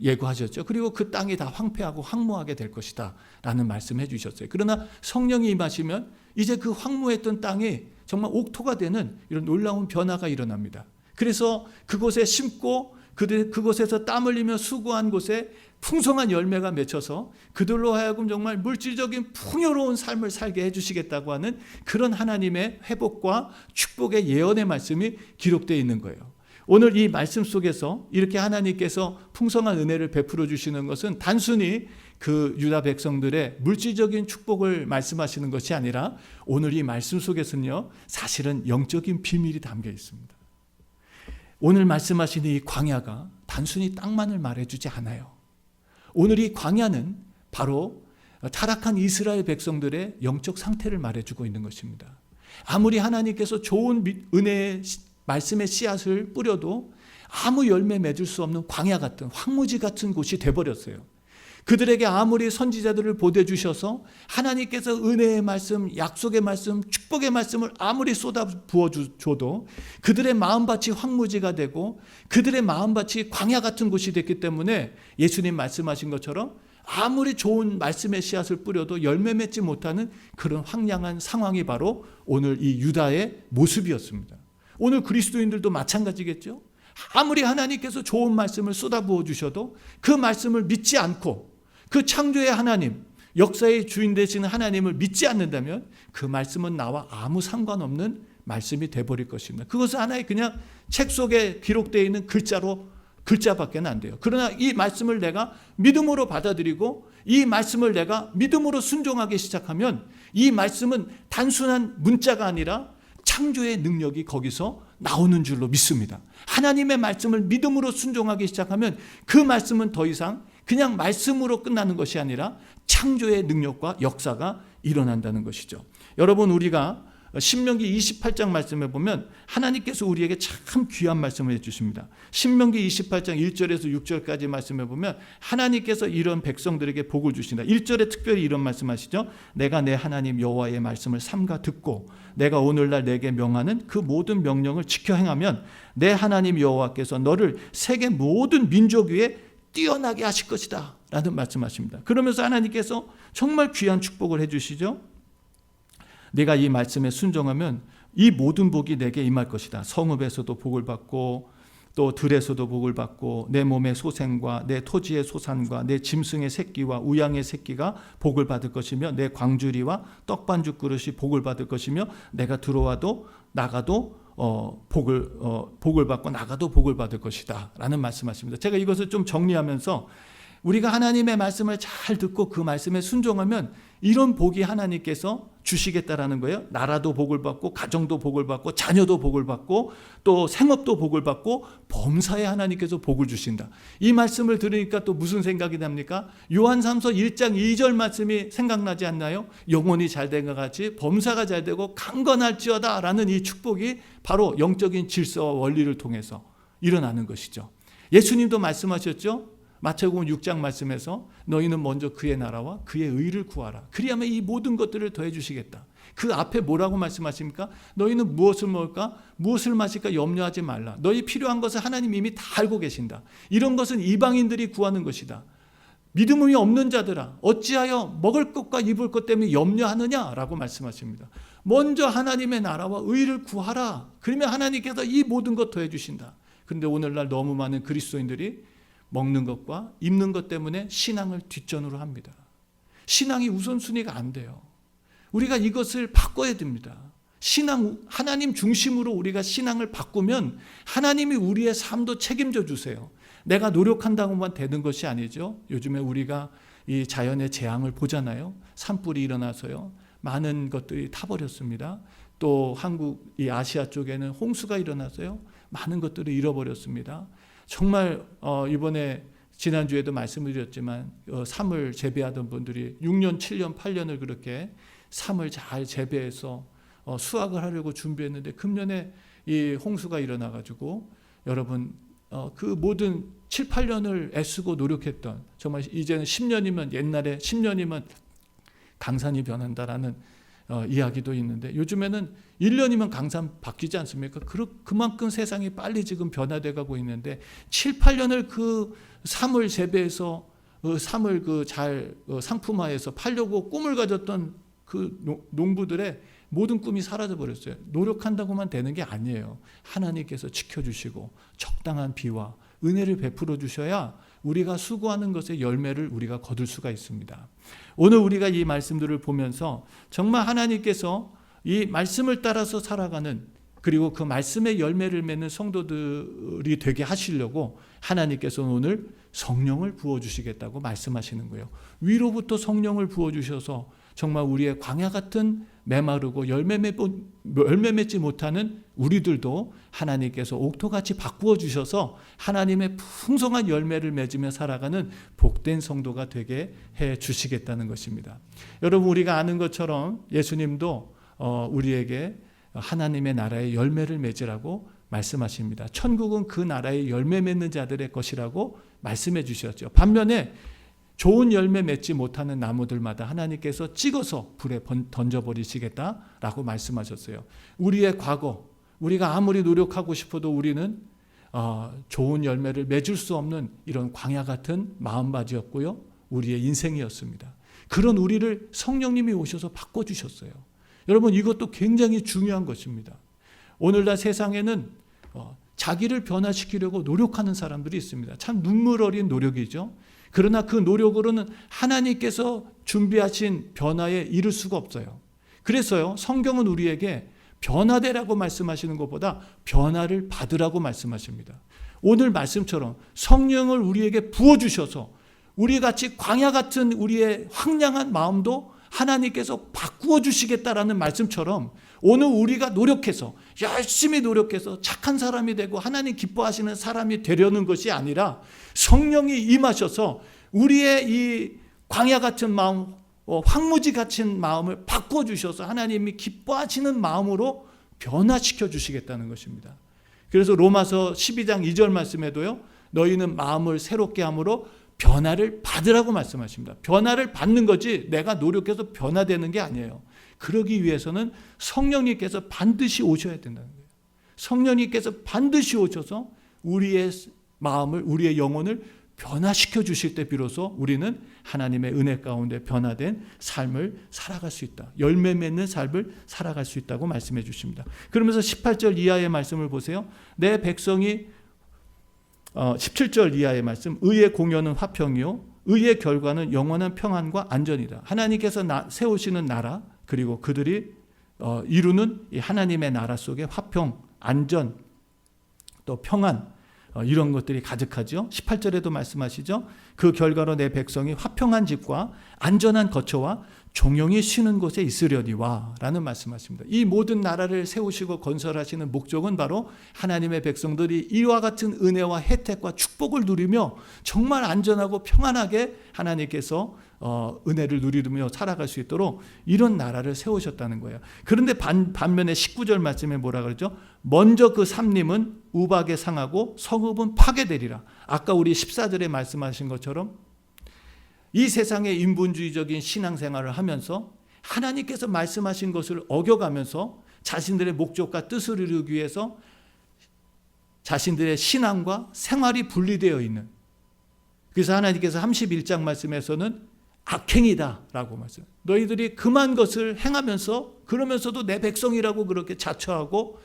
Speaker 1: 예고하셨죠. 그리고 그 땅이 다 황폐하고 황무하게 될 것이다 라는 말씀해 주셨어요. 그러나 성령이 임하시면 이제 그 황무했던 땅이 정말 옥토가 되는 이런 놀라운 변화가 일어납니다. 그래서 그곳에 심고 그곳에서 땀 흘리며 수고한 곳에 풍성한 열매가 맺혀서 그들로 하여금 정말 물질적인 풍요로운 삶을 살게 해주시겠다고 하는 그런 하나님의 회복과 축복의 예언의 말씀이 기록되어 있는 거예요. 오늘 이 말씀 속에서 이렇게 하나님께서 풍성한 은혜를 베풀어 주시는 것은 단순히 그 유다 백성들의 물질적인 축복을 말씀하시는 것이 아니라 오늘 이 말씀 속에서는요, 사실은 영적인 비밀이 담겨 있습니다. 오늘 말씀하시는 이 광야가 단순히 땅만을 말해주지 않아요. 오늘 이 광야는 바로 타락한 이스라엘 백성들의 영적 상태를 말해주고 있는 것입니다. 아무리 하나님께서 좋은 은혜의 말씀의 씨앗을 뿌려도 아무 열매 맺을 수 없는 광야 같은 황무지 같은 곳이 돼버렸어요. 그들에게 아무리 선지자들을 보내주셔서 하나님께서 은혜의 말씀, 약속의 말씀, 축복의 말씀을 아무리 쏟아 부어줘도 그들의 마음밭이 황무지가 되고 그들의 마음밭이 광야 같은 곳이 됐기 때문에 예수님 말씀하신 것처럼 아무리 좋은 말씀의 씨앗을 뿌려도 열매 맺지 못하는 그런 황량한 상황이 바로 오늘 이 유다의 모습이었습니다. 오늘 그리스도인들도 마찬가지겠죠. 아무리 하나님께서 좋은 말씀을 쏟아부어 주셔도 그 말씀을 믿지 않고 그 창조의 하나님, 역사의 주인 되시는 하나님을 믿지 않는다면 그 말씀은 나와 아무 상관없는 말씀이 돼버릴 것입니다. 그것은 하나의 그냥 책 속에 기록되어 있는 글자로 글자밖에 안 돼요. 그러나 이 말씀을 내가 믿음으로 받아들이고 이 말씀을 내가 믿음으로 순종하기 시작하면 이 말씀은 단순한 문자가 아니라 창조의 능력이 거기서 나오는 줄로 믿습니다. 하나님의 말씀을 믿음으로 순종하기 시작하면 그 말씀은 더 이상 그냥 말씀으로 끝나는 것이 아니라 창조의 능력과 역사가 일어난다는 것이죠. 여러분, 우리가 신명기 28장 말씀에 보면 하나님께서 우리에게 참 귀한 말씀을 해주십니다. 신명기 28장 1절에서 6절까지 말씀에 보면 하나님께서 이런 백성들에게 복을 주신다. 1절에 특별히 이런 말씀하시죠. 내가 내 하나님 여호와의 말씀을 삼가 듣고 내가 오늘날 내게 명하는 그 모든 명령을 지켜 행하면 내 하나님 여호와께서 너를 세계 모든 민족 위에 뛰어나게 하실 것이다 라는 말씀하십니다. 그러면서 하나님께서 정말 귀한 축복을 해주시죠. 내가 이 말씀에 순종하면 이 모든 복이 내게 임할 것이다. 성읍에서도 복을 받고 또 들에서도 복을 받고 내 몸의 소생과 내 토지의 소산과 내 짐승의 새끼와 우양의 새끼가 복을 받을 것이며 내 광주리와 떡반죽 그릇이 복을 받을 것이며 내가 들어와도 나가도 복을 받고 나가도 복을 받을 것이다 라는 말씀하십니다. 제가 이것을 좀 정리하면서 우리가 하나님의 말씀을 잘 듣고 그 말씀에 순종하면 이런 복이 하나님께서 주시겠다라는 거예요. 나라도 복을 받고 가정도 복을 받고 자녀도 복을 받고 또 생업도 복을 받고 범사에 하나님께서 복을 주신다. 이 말씀을 들으니까 또 무슨 생각이 납니까? 요한삼서 1장 2절 말씀이 생각나지 않나요? 영혼이 잘된 것 같이 범사가 잘되고 강건할지어다 라는 이 축복이 바로 영적인 질서와 원리를 통해서 일어나는 것이죠. 예수님도 말씀하셨죠. 마태복음 6장 말씀에서 너희는 먼저 그의 나라와 그의 의를 구하라. 그리하면 이 모든 것들을 더해 주시겠다. 그 앞에 뭐라고 말씀하십니까? 너희는 무엇을 먹을까? 무엇을 마실까? 염려하지 말라. 너희 필요한 것을 하나님 이미 다 알고 계신다. 이런 것은 이방인들이 구하는 것이다. 믿음이 없는 자들아 어찌하여 먹을 것과 입을 것 때문에 염려하느냐라고 말씀하십니다. 먼저 하나님의 나라와 의를 구하라. 그러면 하나님께서 이 모든 것 더해 주신다. 그런데 오늘날 너무 많은 그리스도인들이 먹는 것과 입는 것 때문에 신앙을 뒷전으로 합니다. 신앙이 우선순위가 안 돼요. 우리가 이것을 바꿔야 됩니다. 신앙, 하나님 중심으로 우리가 신앙을 바꾸면 하나님이 우리의 삶도 책임져 주세요. 내가 노력한다고만 되는 것이 아니죠. 요즘에 우리가 이 자연의 재앙을 보잖아요. 산불이 일어나서요. 많은 것들이 타버렸습니다. 또 한국, 이 아시아 쪽에는 홍수가 일어나서요. 많은 것들을 잃어버렸습니다. 정말 이번에 지난주에도 말씀을 드렸지만 삶을 재배하던 분들이 6년, 7년, 8년을 그렇게 삶을 잘 재배해서 수확을 하려고 준비했는데 금년에 이 홍수가 일어나가지고 여러분 그 모든 7, 8년을 애쓰고 노력했던 정말 이제는 10년이면 옛날에 10년이면 강산이 변한다라는 이야기도 있는데 요즘에는 1년이면 강산 바뀌지 않습니까? 그만큼 세상이 빨리 지금 변화돼 가고 있는데 7, 8년을 그 삶을 재배해서 삶을 잘 상품화해서 팔려고 꿈을 가졌던 그 농부들의 모든 꿈이 사라져 버렸어요. 노력한다고만 되는 게 아니에요. 하나님께서 지켜주시고 적당한 비와 은혜를 베풀어 주셔야 우리가 수고하는 것의 열매를 우리가 거둘 수가 있습니다. 오늘 우리가 이 말씀들을 보면서 정말 하나님께서 이 말씀을 따라서 살아가는 그리고 그 말씀의 열매를 맺는 성도들이 되게 하시려고 하나님께서 오늘 성령을 부어주시겠다고 말씀하시는 거예요. 위로부터 성령을 부어주셔서 정말 우리의 광야 같은 메마르고 열매 맺지 못하는 우리들도 하나님께서 옥토같이 바꾸어 주셔서 하나님의 풍성한 열매를 맺으며 살아가는 복된 성도가 되게 해 주시겠다는 것입니다. 여러분 우리가 아는 것처럼 예수님도 우리에게 하나님의 나라의 열매를 맺으라고 말씀하십니다. 천국은 그 나라의 열매 맺는 자들의 것이라고 말씀해 주셨죠. 반면에 좋은 열매 맺지 못하는 나무들마다 하나님께서 찍어서 불에 던져버리시겠다라고 말씀하셨어요. 우리의 과거, 우리가 아무리 노력하고 싶어도 우리는 좋은 열매를 맺을 수 없는 이런 광야 같은 마음가짐이었고요. 우리의 인생이었습니다. 그런 우리를 성령님이 오셔서 바꿔주셨어요. 여러분 이것도 굉장히 중요한 것입니다. 오늘날 세상에는 자기를 변화시키려고 노력하는 사람들이 있습니다. 참 눈물 어린 노력이죠. 그러나 그 노력으로는 하나님께서 준비하신 변화에 이를 수가 없어요. 그래서요 성경은 우리에게 변화되라고 말씀하시는 것보다 변화를 받으라고 말씀하십니다. 오늘 말씀처럼 성령을 우리에게 부어주셔서 우리같이 광야 같은 우리의 황량한 마음도 하나님께서 바꾸어 주시겠다라는 말씀처럼 오늘 우리가 노력해서 열심히 노력해서 착한 사람이 되고 하나님 기뻐하시는 사람이 되려는 것이 아니라 성령이 임하셔서 우리의 이 광야 같은 마음, 황무지 같은 마음을 바꿔 주셔서 하나님이 기뻐하시는 마음으로 변화시켜 주시겠다는 것입니다. 그래서 로마서 12장 2절 말씀에도요, 너희는 마음을 새롭게 함으로 변화를 받으라고 말씀하십니다. 변화를 받는 거지 내가 노력해서 변화되는 게 아니에요. 그러기 위해서는 성령님께서 반드시 오셔야 된다는 거예요. 성령님께서 반드시 오셔서 우리의 마음을, 우리의 영혼을 변화시켜 주실 때 비로소 우리는 하나님의 은혜 가운데 변화된 삶을 살아갈 수 있다. 열매 맺는 삶을 살아갈 수 있다고 말씀해 주십니다. 그러면서 18절 이하의 말씀을 보세요. 내 백성이 17절 이하의 말씀, 의의 공연은 화평이요 의의 결과는 영원한 평안과 안전이다. 하나님께서 세우시는 나라, 그리고 그들이 이루는 이 하나님의 나라 속에 화평, 안전, 또 평안, 이런 것들이 가득하죠. 18절에도 말씀하시죠. 그 결과로 내 백성이 화평한 집과 안전한 거처와 종용이 쉬는 곳에 있으려니와 라는 말씀하십니다. 이 모든 나라를 세우시고 건설하시는 목적은 바로 하나님의 백성들이 이와 같은 은혜와 혜택과 축복을 누리며 정말 안전하고 평안하게 하나님께서 은혜를 누리며 살아갈 수 있도록 이런 나라를 세우셨다는 거예요. 그런데 반면에 19절 말씀에 뭐라 그러죠? 먼저 그 삼림은 우박에 상하고 성읍은 파괴되리라. 아까 우리 14절에 말씀하신 것처럼 이 세상의 인본주의적인 신앙생활을 하면서 하나님께서 말씀하신 것을 어겨가면서 자신들의 목적과 뜻을 이루기 위해서 자신들의 신앙과 생활이 분리되어 있는, 그래서 하나님께서 31장 말씀에서는 악행이다라고 말씀. 너희들이 금한 것을 행하면서 그러면서도 내 백성이라고 그렇게 자처하고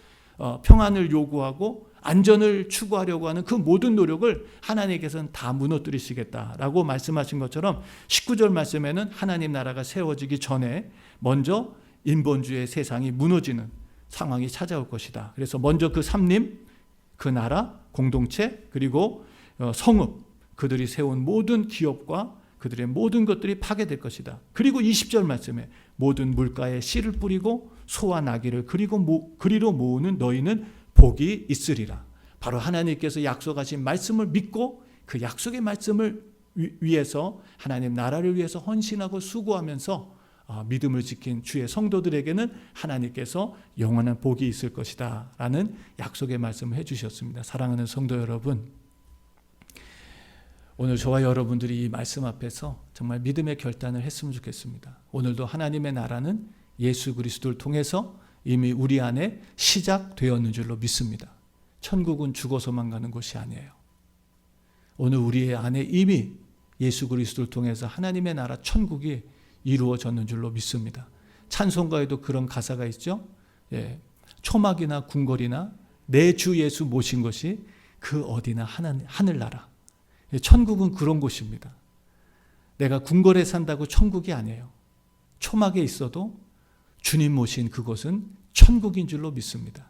Speaker 1: 평안을 요구하고 안전을 추구하려고 하는 그 모든 노력을 하나님께서는 다 무너뜨리시겠다라고 말씀하신 것처럼 19절 말씀에는 하나님 나라가 세워지기 전에 먼저 인본주의 세상이 무너지는 상황이 찾아올 것이다. 그래서 먼저 그 삼림, 그 나라, 공동체, 그리고 성읍, 그들이 세운 모든 기업과 그들의 모든 것들이 파괴될 것이다. 그리고 20절 말씀에 모든 물가에 씨를 뿌리고 소와 나귀를 그리로 모으는 너희는 복이 있으리라. 바로 하나님께서 약속하신 말씀을 믿고 그 약속의 말씀을 위해서 하나님 나라를 위해서 헌신하고 수고하면서 믿음을 지킨 주의 성도들에게는 하나님께서 영원한 복이 있을 것이다 라는 약속의 말씀을 해주셨습니다. 사랑하는 성도 여러분, 오늘 저와 여러분들이 이 말씀 앞에서 정말 믿음의 결단을 했으면 좋겠습니다. 오늘도 하나님의 나라는 예수 그리스도를 통해서 이미 우리 안에 시작되었는 줄로 믿습니다. 천국은 죽어서만 가는 곳이 아니에요. 오늘 우리 안에 이미 예수 그리스도를 통해서 하나님의 나라 천국이 이루어졌는 줄로 믿습니다. 찬송가에도 그런 가사가 있죠. 초막이나 궁궐이나 내 주 예수 모신 것이 그 어디나 하늘나라. 천국은 그런 곳입니다. 내가 궁궐에 산다고 천국이 아니에요. 초막에 있어도 주님 모신 그곳은 천국인 줄로 믿습니다.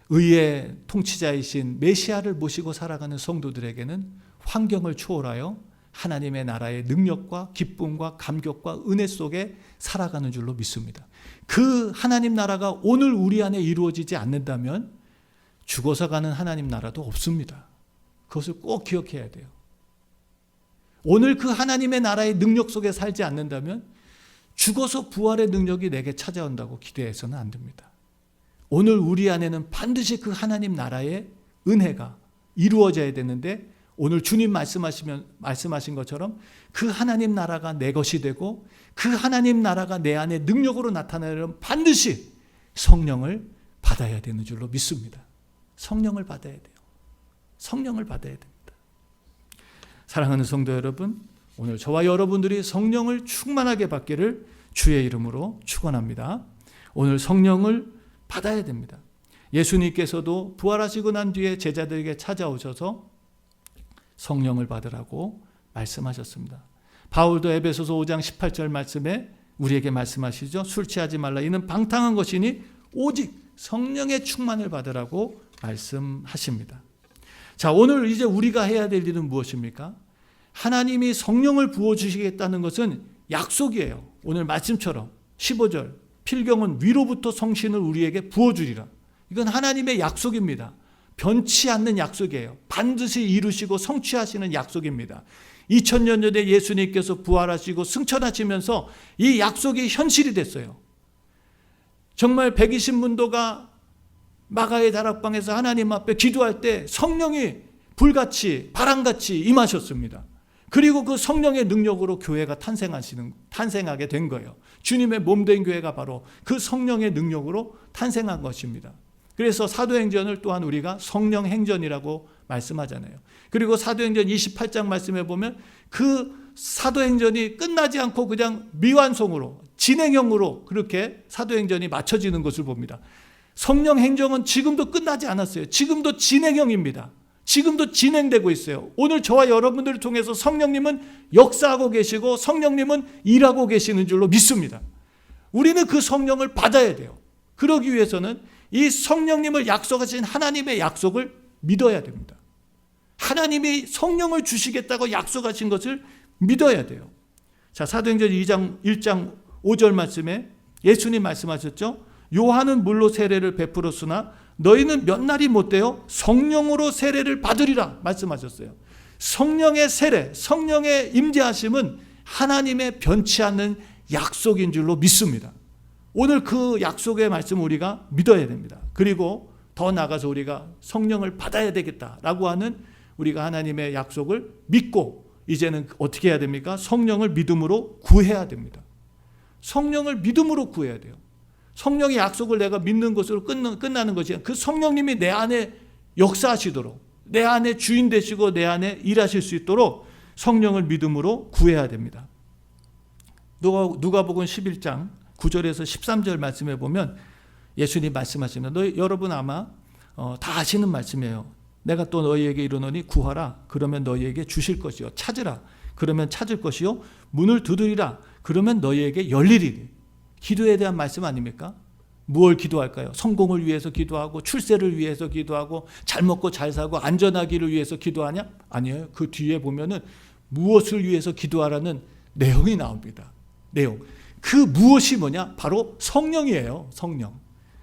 Speaker 1: 의의 통치자이신 메시아를 모시고 살아가는 성도들에게는 환경을 초월하여 하나님의 나라의 능력과 기쁨과 감격과 은혜 속에 살아가는 줄로 믿습니다. 그 하나님 나라가 오늘 우리 안에 이루어지지 않는다면 죽어서 가는 하나님 나라도 없습니다. 그것을 꼭 기억해야 돼요. 오늘 그 하나님의 나라의 능력 속에 살지 않는다면 죽어서 부활의 능력이 내게 찾아온다고 기대해서는 안 됩니다. 오늘 우리 안에는 반드시 그 하나님 나라의 은혜가 이루어져야 되는데 오늘 주님 말씀하신 것처럼 그 하나님 나라가 내 것이 되고 그 하나님 나라가 내 안에 능력으로 나타나려면 반드시 성령을 받아야 되는 줄로 믿습니다. 성령을 받아야 돼요. 성령을 받아야 됩니다. 사랑하는 성도 여러분, 오늘 저와 여러분들이 성령을 충만하게 받기를 주의 이름으로 축원합니다. 오늘 성령을 받아야 됩니다. 예수님께서도 부활하시고 난 뒤에 제자들에게 찾아오셔서 성령을 받으라고 말씀하셨습니다. 바울도 에베소서 5장 18절 말씀에 우리에게 말씀하시죠. 술 취하지 말라. 이는 방탕한 것이니 오직 성령의 충만을 받으라고 말씀하십니다. 자, 오늘 이제 우리가 해야 될 일은 무엇입니까? 하나님이 성령을 부어주시겠다는 것은 약속이에요. 오늘 말씀처럼 15절 필경은 위로부터 성신을 우리에게 부어주리라. 이건 하나님의 약속입니다. 변치 않는 약속이에요. 반드시 이루시고 성취하시는 약속입니다. 2000년 전에 예수님께서 부활하시고 승천하시면서 이 약속이 현실이 됐어요. 정말 120문도가 마가의 다락방에서 하나님 앞에 기도할 때 성령이 불같이 바람같이 임하셨습니다. 그리고 그 성령의 능력으로 교회가 탄생하게 된 거예요. 주님의 몸된 교회가 바로 그 성령의 능력으로 탄생한 것입니다. 그래서 사도행전을 또한 우리가 성령행전이라고 말씀하잖아요. 그리고 사도행전 28장 말씀해 보면 그 사도행전이 끝나지 않고 그냥 미완성으로 진행형으로 그렇게 사도행전이 맞춰지는 것을 봅니다. 성령행정은 지금도 끝나지 않았어요. 지금도 진행형입니다. 지금도 진행되고 있어요. 오늘 저와 여러분들을 통해서 성령님은 역사하고 계시고 성령님은 일하고 계시는 줄로 믿습니다. 우리는 그 성령을 받아야 돼요. 그러기 위해서는 이 성령님을 약속하신 하나님의 약속을 믿어야 됩니다. 하나님이 성령을 주시겠다고 약속하신 것을 믿어야 돼요. 자, 사도행전 1장 5절 말씀에 예수님 말씀하셨죠. 요한은 물로 세례를 베풀었으나 너희는 몇 날이 못되어 성령으로 세례를 받으리라 말씀하셨어요. 성령의 세례, 성령의 임재하심은 하나님의 변치 않는 약속인 줄로 믿습니다. 오늘 그 약속의 말씀을 우리가 믿어야 됩니다. 그리고 더 나아가서 우리가 성령을 받아야 되겠다라고 하는 우리가 하나님의 약속을 믿고 이제는 어떻게 해야 됩니까? 성령을 믿음으로 구해야 됩니다. 성령을 믿음으로 구해야 돼요. 성령의 약속을 내가 믿는 것으로 끝나는 것이 아니라 그 성령님이 내 안에 역사하시도록 내 안에 주인 되시고 내 안에 일하실 수 있도록 성령을 믿음으로 구해야 됩니다. 누가복음 11장 9절에서 13절 말씀해 보면 예수님 말씀하시면 여러분 아마 다 아시는 말씀이에요. 내가 또 너희에게 이르노니 구하라 그러면 너희에게 주실 것이요 찾으라 그러면 찾을 것이요 문을 두드리라 그러면 너희에게 열리리니. 기도에 대한 말씀 아닙니까? 무엇을 기도할까요? 성공을 위해서 기도하고 출세를 위해서 기도하고 잘 먹고 잘 사고 안전하기를 위해서 기도하냐? 아니에요. 그 뒤에 보면은 무엇을 위해서 기도하라는 내용이 나옵니다. 내용. 그 무엇이 뭐냐? 바로 성령이에요. 성령.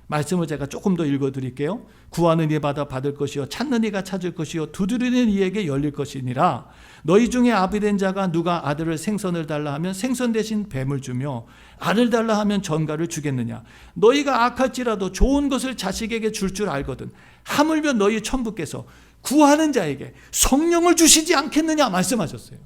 Speaker 1: 말씀을 제가 조금 더 읽어드릴게요. 구하는 이 받을 것이요 찾는 이가 찾을 것이요 두드리는 이에게 열릴 것이니라. 너희 중에 아비된 자가 누가 아들을 생선을 달라 하면 생선 대신 뱀을 주며 알을 달라 하면 전갈을 주겠느냐. 너희가 악할지라도 좋은 것을 자식에게 줄 알거든 하물며 너희 천부께서 구하는 자에게 성령을 주시지 않겠느냐 말씀하셨어요.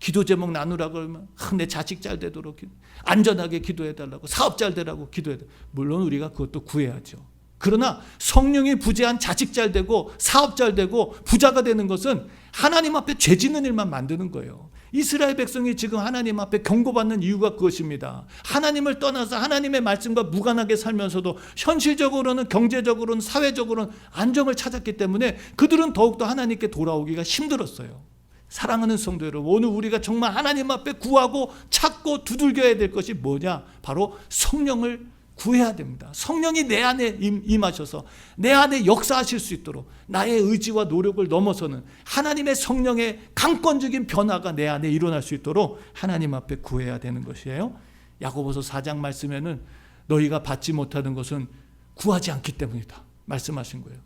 Speaker 1: 기도 제목 나누라 그러면 내 자식 잘 되도록 안전하게 기도해달라고 사업 잘 되라고 기도해달라고. 물론 우리가 그것도 구해야죠. 그러나 성령이 부재한 자식 잘 되고 사업 잘 되고 부자가 되는 것은 하나님 앞에 죄 짓는 일만 만드는 거예요. 이스라엘 백성이 지금 하나님 앞에 경고받는 이유가 그것입니다. 하나님을 떠나서 하나님의 말씀과 무관하게 살면서도 현실적으로는 경제적으로는 사회적으로는 안정을 찾았기 때문에 그들은 더욱더 하나님께 돌아오기가 힘들었어요. 사랑하는 성도 여러분, 오늘 우리가 정말 하나님 앞에 구하고 찾고 두들겨야 될 것이 뭐냐? 바로 성령을 구해야 됩니다. 성령이 내 안에 임하셔서 내 안에 역사하실 수 있도록 나의 의지와 노력을 넘어서는 하나님의 성령의 강권적인 변화가 내 안에 일어날 수 있도록 하나님 앞에 구해야 되는 것이에요. 야고보서 4장 말씀에는 너희가 받지 못하는 것은 구하지 않기 때문이다 말씀하신 거예요.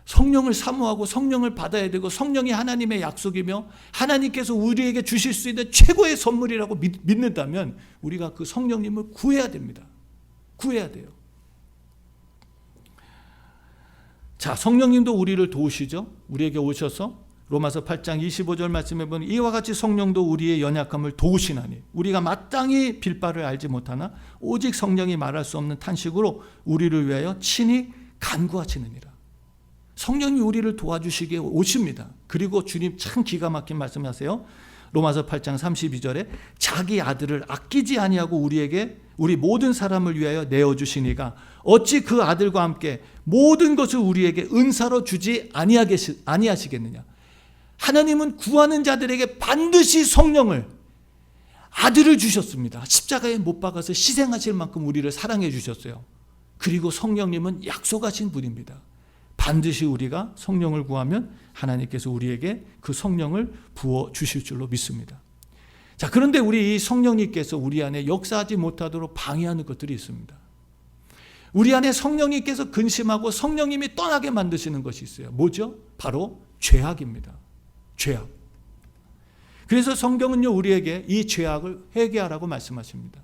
Speaker 1: 성령을 사모하고 성령을 받아야 되고 성령이 하나님의 약속이며 하나님께서 우리에게 주실 수 있는 최고의 선물이라고 믿는다면 우리가 그 성령님을 구해야 됩니다. 구해야 돼요. 자, 성령님도 우리를 도우시죠. 우리에게 오셔서 로마서 8장 25절 말씀해 보면 이와 같이 성령도 우리의 연약함을 도우시나니 우리가 마땅히 빌 바를 알지 못하나 오직 성령이 말할 수 없는 탄식으로 우리를 위하여 친히 간구하시느니라. 성령이 우리를 도와주시기에 오십니다. 그리고 주님 참 기가 막힌 말씀하세요. 로마서 8장 32절에 자기 아들을 아끼지 아니하고 우리에게 우리 모든 사람을 위하여 내어주시니가 어찌 그 아들과 함께 모든 것을 우리에게 은사로 주지 아니하시겠느냐. 하나님은 구하는 자들에게 반드시 성령을 아들을 주셨습니다. 십자가에 못 박아서 희생하실 만큼 우리를 사랑해 주셨어요. 그리고 성령님은 약속하신 분입니다. 반드시 우리가 성령을 구하면 하나님께서 우리에게 그 성령을 부어 주실 줄로 믿습니다. 자, 그런데 우리 이 성령님께서 우리 안에 역사하지 못하도록 방해하는 것들이 있습니다. 우리 안에 성령님께서 근심하고 성령님이 떠나게 만드시는 것이 있어요. 뭐죠? 바로 죄악입니다. 죄악. 그래서 성경은요, 우리에게 이 죄악을 회개하라고 말씀하십니다.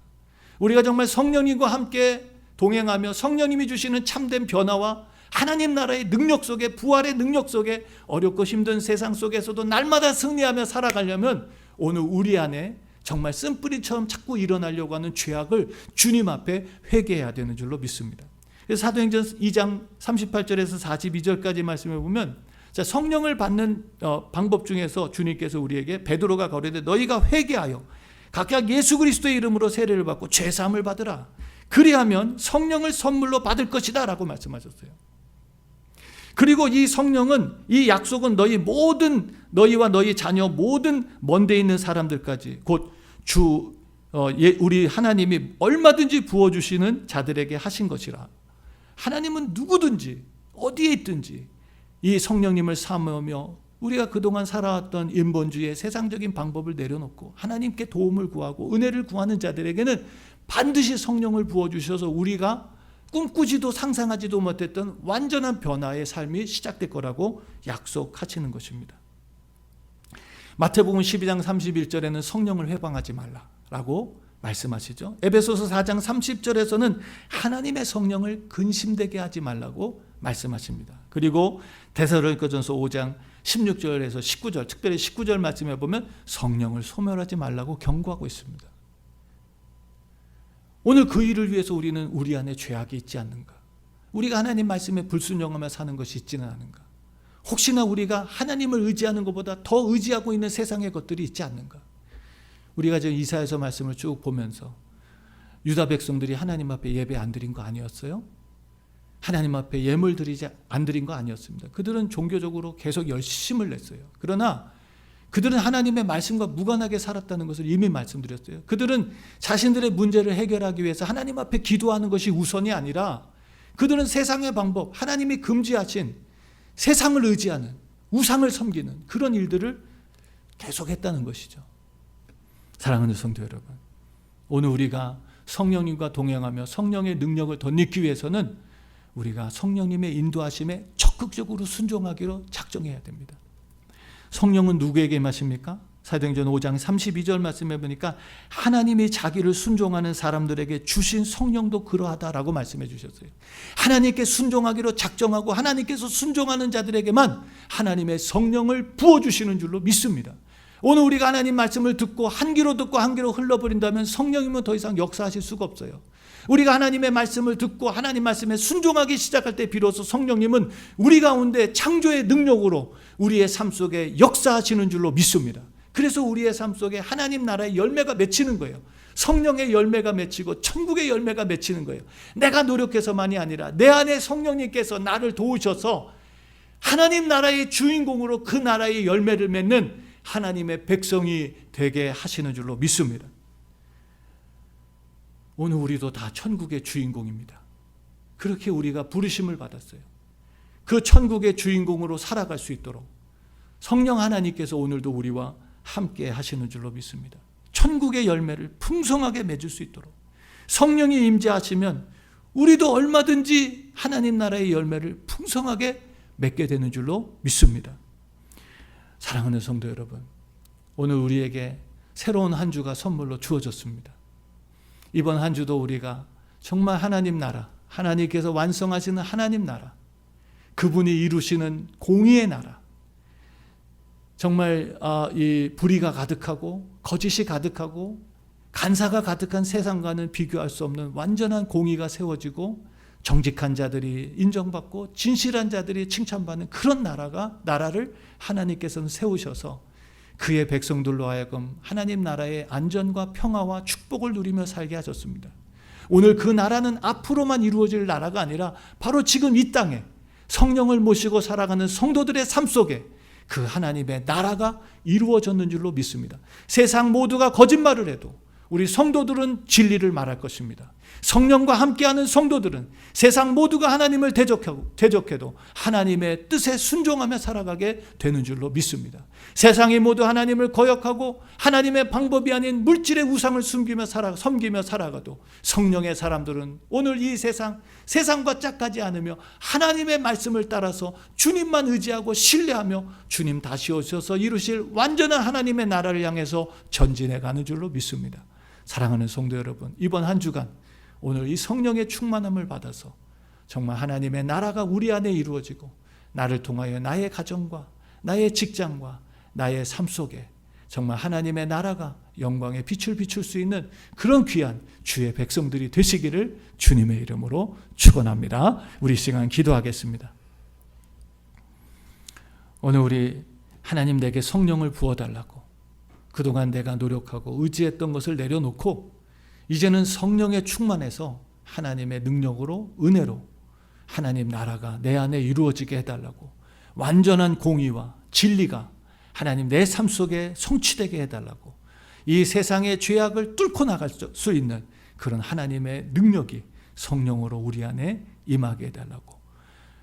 Speaker 1: 우리가 정말 성령님과 함께 동행하며 성령님이 주시는 참된 변화와 하나님 나라의 능력 속에, 부활의 능력 속에 어렵고 힘든 세상 속에서도 날마다 승리하며 살아가려면 오늘 우리 안에 정말 쓴뿌리처럼 자꾸 일어나려고 하는 죄악을 주님 앞에 회개해야 되는 줄로 믿습니다. 그래서 사도행전 2장 38절에서 42절까지 말씀해 보면, 자, 성령을 받는 방법 중에서 주님께서 우리에게 베드로가 거르되 너희가 회개하여 각각 예수 그리스도의 이름으로 세례를 받고 죄사함을 받으라. 그리하면 성령을 선물로 받을 것이다 라고 말씀하셨어요. 그리고 이 성령은, 이 약속은 너희와 너희 자녀 모든 먼데 있는 사람들까지 곧 우리 하나님이 얼마든지 부어주시는 자들에게 하신 것이라. 하나님은 누구든지 어디에 있든지 이 성령님을 삼으며 우리가 그동안 살아왔던 인본주의의 세상적인 방법을 내려놓고 하나님께 도움을 구하고 은혜를 구하는 자들에게는 반드시 성령을 부어주셔서 우리가 꿈꾸지도 상상하지도 못했던 완전한 변화의 삶이 시작될 거라고 약속하시는 것입니다. 마태복음 12장 31절에는 성령을 회방하지 말라라고 말씀하시죠. 에베소서 4장 30절에서는 하나님의 성령을 근심되게 하지 말라고 말씀하십니다. 그리고 데살로니가전서 5장 16절에서 19절, 특별히 19절 말씀해 보면 성령을 소멸하지 말라고 경고하고 있습니다. 오늘 그 일을 위해서 우리는 우리 안에 죄악이 있지 않는가? 우리가 하나님 말씀에 불순종하며 사는 것이 있지는 않은가? 혹시나 우리가 하나님을 의지하는 것보다 더 의지하고 있는 세상의 것들이 있지 않는가? 우리가 지금 이사야서 말씀을 쭉 보면서 유다 백성들이 하나님 앞에 예배 안 드린 거 아니었어요? 하나님 앞에 예물 드리지 안 드린 거 아니었습니다. 그들은 종교적으로 계속 열심을 냈어요. 그러나 그들은 하나님의 말씀과 무관하게 살았다는 것을 이미 말씀드렸어요. 그들은 자신들의 문제를 해결하기 위해서 하나님 앞에 기도하는 것이 우선이 아니라 그들은 세상의 방법, 하나님이 금지하신 세상을 의지하는, 우상을 섬기는 그런 일들을 계속했다는 것이죠. 사랑하는 성도 여러분, 오늘 우리가 성령님과 동행하며 성령의 능력을 덧입기 위해서는 우리가 성령님의 인도하심에 적극적으로 순종하기로 작정해야 됩니다. 성령은 누구에게 임하십니까? 사도행전 5장 32절 말씀해 보니까 하나님이 자기를 순종하는 사람들에게 주신 성령도 그러하다라고 말씀해 주셨어요. 하나님께 순종하기로 작정하고 하나님께서 순종하는 자들에게만 하나님의 성령을 부어주시는 줄로 믿습니다. 오늘 우리가 하나님 말씀을 듣고 한 귀로 듣고 한 귀로 흘러버린다면 성령님은 더 이상 역사하실 수가 없어요. 우리가 하나님의 말씀을 듣고 하나님 말씀에 순종하기 시작할 때 비로소 성령님은 우리 가운데 창조의 능력으로 우리의 삶 속에 역사하시는 줄로 믿습니다. 그래서 우리의 삶 속에 하나님 나라의 열매가 맺히는 거예요. 성령의 열매가 맺히고 천국의 열매가 맺히는 거예요. 내가 노력해서만이 아니라 내 안에 성령님께서 나를 도우셔서 하나님 나라의 주인공으로 그 나라의 열매를 맺는 하나님의 백성이 되게 하시는 줄로 믿습니다. 오늘 우리도 다 천국의 주인공입니다. 그렇게 우리가 부르심을 받았어요. 그 천국의 주인공으로 살아갈 수 있도록 성령 하나님께서 오늘도 우리와 함께 하시는 줄로 믿습니다. 천국의 열매를 풍성하게 맺을 수 있도록 성령이 임재하시면 우리도 얼마든지 하나님 나라의 열매를 풍성하게 맺게 되는 줄로 믿습니다. 사랑하는 성도 여러분, 오늘 우리에게 새로운 한 주가 선물로 주어졌습니다. 이번 한 주도 우리가 정말 하나님 나라, 하나님께서 완성하시는 하나님 나라, 그분이 이루시는 공의의 나라, 정말 이 불의가 가득하고 거짓이 가득하고 간사가 가득한 세상과는 비교할 수 없는 완전한 공의가 세워지고 정직한 자들이 인정받고 진실한 자들이 칭찬받는 그런 나라를 하나님께서는 세우셔서 그의 백성들로 하여금 하나님 나라의 안전과 평화와 축복을 누리며 살게 하셨습니다. 오늘 그 나라는 앞으로만 이루어질 나라가 아니라 바로 지금 이 땅에 성령을 모시고 살아가는 성도들의 삶 속에 그 하나님의 나라가 이루어졌는 줄로 믿습니다. 세상 모두가 거짓말을 해도 우리 성도들은 진리를 말할 것입니다. 성령과 함께하는 성도들은 세상 모두가 하나님을 대적해도 하나님의 뜻에 순종하며 살아가게 되는 줄로 믿습니다. 세상이 모두 하나님을 거역하고 하나님의 방법이 아닌 물질의 우상을 섬기며 살아가도 성령의 사람들은 오늘 이 세상과 짝하지 않으며 하나님의 말씀을 따라서 주님만 의지하고 신뢰하며 주님 다시 오셔서 이루실 완전한 하나님의 나라를 향해서 전진해 가는 줄로 믿습니다. 사랑하는 성도 여러분, 이번 한 주간 오늘 이 성령의 충만함을 받아서 정말 하나님의 나라가 우리 안에 이루어지고 나를 통하여 나의 가정과 나의 직장과 나의 삶 속에 정말 하나님의 나라가 영광의 빛을 비출 수 있는 그런 귀한 주의 백성들이 되시기를 주님의 이름으로 축원합니다. 우리 시간 기도하겠습니다. 오늘 우리 하나님 내게 성령을 부어달라고 그동안 내가 노력하고 의지했던 것을 내려놓고 이제는 성령에 충만해서 하나님의 능력으로 은혜로 하나님 나라가 내 안에 이루어지게 해달라고 완전한 공의와 진리가 하나님 내 삶 속에 성취되게 해달라고 이 세상의 죄악을 뚫고 나갈 수 있는 그런 하나님의 능력이 성령으로 우리 안에 임하게 해달라고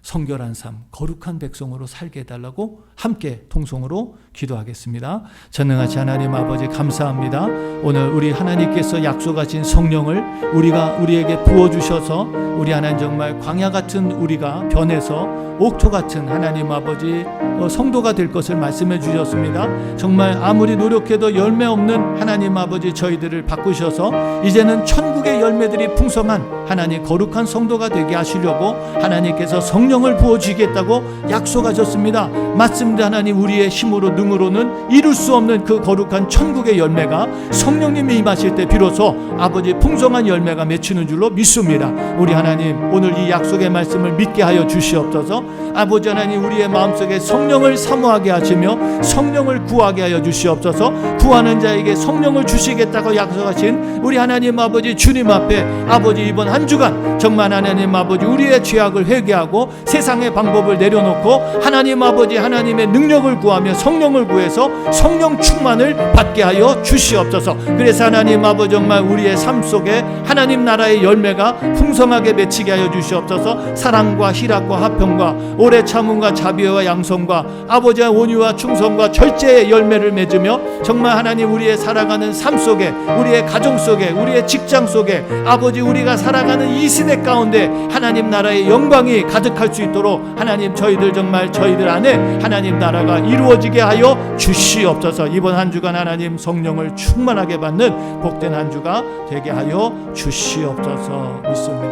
Speaker 1: 성결한 삶, 거룩한 백성으로 살게 해달라고 함께 통성으로 기도하겠습니다. 전능하신 하나님 아버지 감사합니다. 오늘 우리 하나님께서 약속하신 성령을 우리에게 부어주셔서 우리 하나님 정말 광야 같은 우리가 변해서 옥토 같은 하나님 아버지 성도가 될 것을 말씀해 주셨습니다. 정말 아무리 노력해도 열매 없는 하나님 아버지 저희들을 바꾸셔서 이제는 천국의 열매들이 풍성한 하나님 거룩한 성도가 되게 하시려고 하나님께서 성령을 부어주시겠다고 약속하셨습니다. 맞습니다. 하나님 우리의 힘으로 능으로는 이룰 수 없는 그 거룩한 천국의 열매가 성령님이 임하실 때 비로소 아버지 풍성한 열매가 맺히는 줄로 믿습니다. 우리 하나님 오늘 이 약속의 말씀을 믿게 하여 주시옵소서. 아버지 하나님 우리의 마음속에 성령을 사모하게 하시며 성령을 구하게 하여 주시옵소서. 구하는 자에게 성령을 주시겠다고 약속하신 우리 하나님 아버지 주님 앞에 아버지 이번 한 주간 정말 하나님 아버지 우리의 죄악을 회개하고 세상의 방법을 내려놓고 하나님 아버지 하나님의 능력을 구하며 성령을 구해서 성령 충만을 받게 하여 주시옵소서. 그래서 하나님 아버지 정말 우리의 삶 속에 하나님 나라의 열매가 풍성하게 맺히게 하여 주시옵소서. 사랑과 희락과 화평과 오래 참음과 자비와 양성과 아버지의 온유와 충성과 절제의 열매를 맺으며 정말 하나님 우리의 살아가는 삶 속에 우리의 가정 속에 우리의 직장 속에 아버지 우리가 살아가는 이 시대 가운데 하나님 나라의 영광이 가득할 수 있도록 하나님 저희들 정말 저희들 안에 하나님 나라가 이루어지게 하여 주시옵소서. 이번 한 주간 하나님 성령을 충만하게 받는 복된 한 주가 되게 하여 주시옵소서 믿습니다.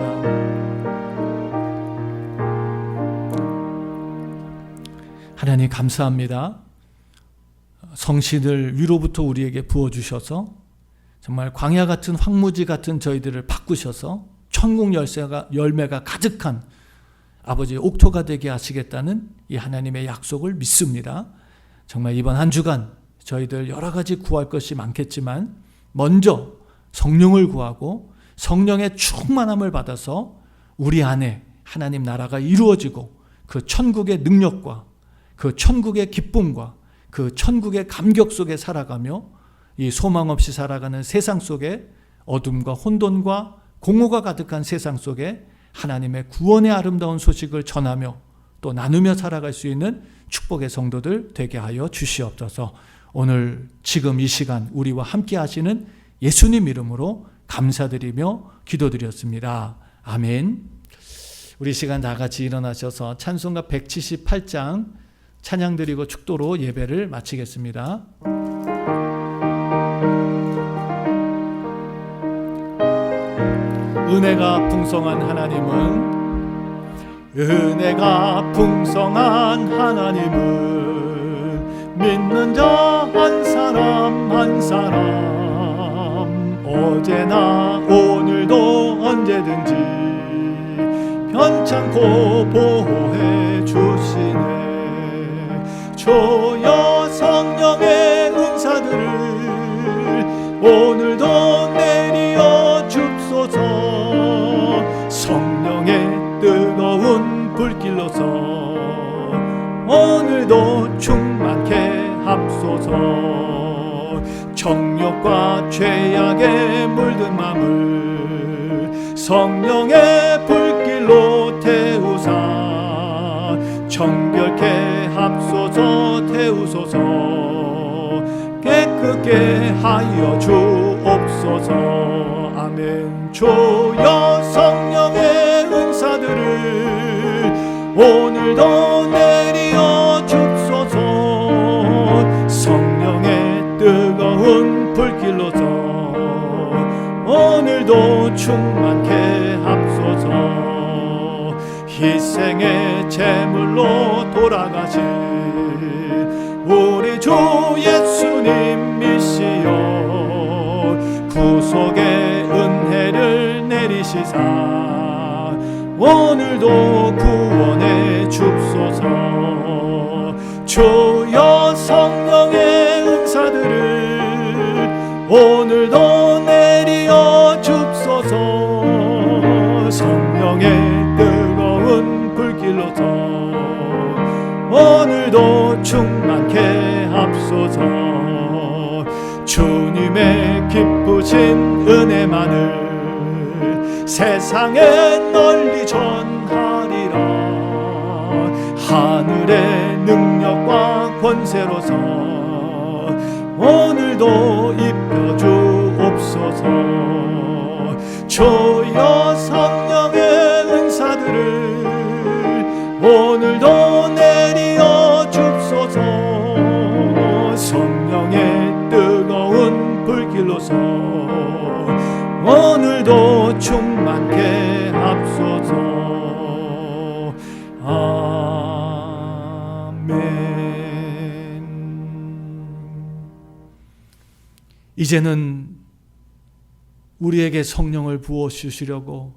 Speaker 1: 하나님 감사합니다. 성신을 위로부터 우리에게 부어주셔서 정말 광야 같은 황무지 같은 저희들을 바꾸셔서 천국 열매가 가득한 아버지 옥토가 되게 하시겠다는 이 하나님의 약속을 믿습니다. 정말 이번 한 주간 저희들 여러 가지 구할 것이 많겠지만 먼저 성령을 구하고 성령의 충만함을 받아서 우리 안에 하나님 나라가 이루어지고 그 천국의 능력과 그 천국의 기쁨과 그 천국의 감격 속에 살아가며 이 소망 없이 살아가는 세상 속에 어둠과 혼돈과 공허가 가득한 세상 속에 하나님의 구원의 아름다운 소식을 전하며 또 나누며 살아갈 수 있는 축복의 성도들 되게 하여 주시옵소서. 오늘 지금 이 시간 우리와 함께 하시는 예수님 이름으로 감사드리며 기도드렸습니다. 아멘. 우리 시간 다 같이 일어나셔서 찬송가 178장 찬양 드리고 축도로 예배를 마치겠습니다. 은혜가 풍성한 하나님은 은혜가 풍성한 하나님은 믿는 자 한 사람 한 사람 어제나 오늘도 언제든지 편찮고 보호해 주시네. 주여 성령의 은사들을 오늘도 내리어 줍소서. 성령의 뜨거운 불길로서 오늘도 충만케 합소서. 정욕과 죄악에 물든 맘을 성령의 불길로 태우사 정결케 합소서 태우소서 깨끗게 하여 주옵소서. 아멘. 주여 성령의 은사들을 오늘도 내리어 줍소서. 성령의 뜨거운 불길로서 오늘도 충만케 합소서. 희생의 제물로 돌아가신 우리 주 예수님 믿시오. 구속의 은혜를 내리시사 오늘도 구원해 줍소서. 주여 성령의 은사들을 오늘도 내리어 줍소서. 성령의 뜨거운 불길로서 오늘도 충만케 합소서. 주님의 기쁘신 은혜만을 세상에 널리 전하리라. 하늘의 능력과 권세로서 오늘도 입혀주옵소서. 주여 성령의 은사들을 오늘도 내리어 줍소서. 성령의 뜨거운 불길로서 오늘도 충만케 합소서. 아멘. 이제는 우리에게 성령을 부어 주시려고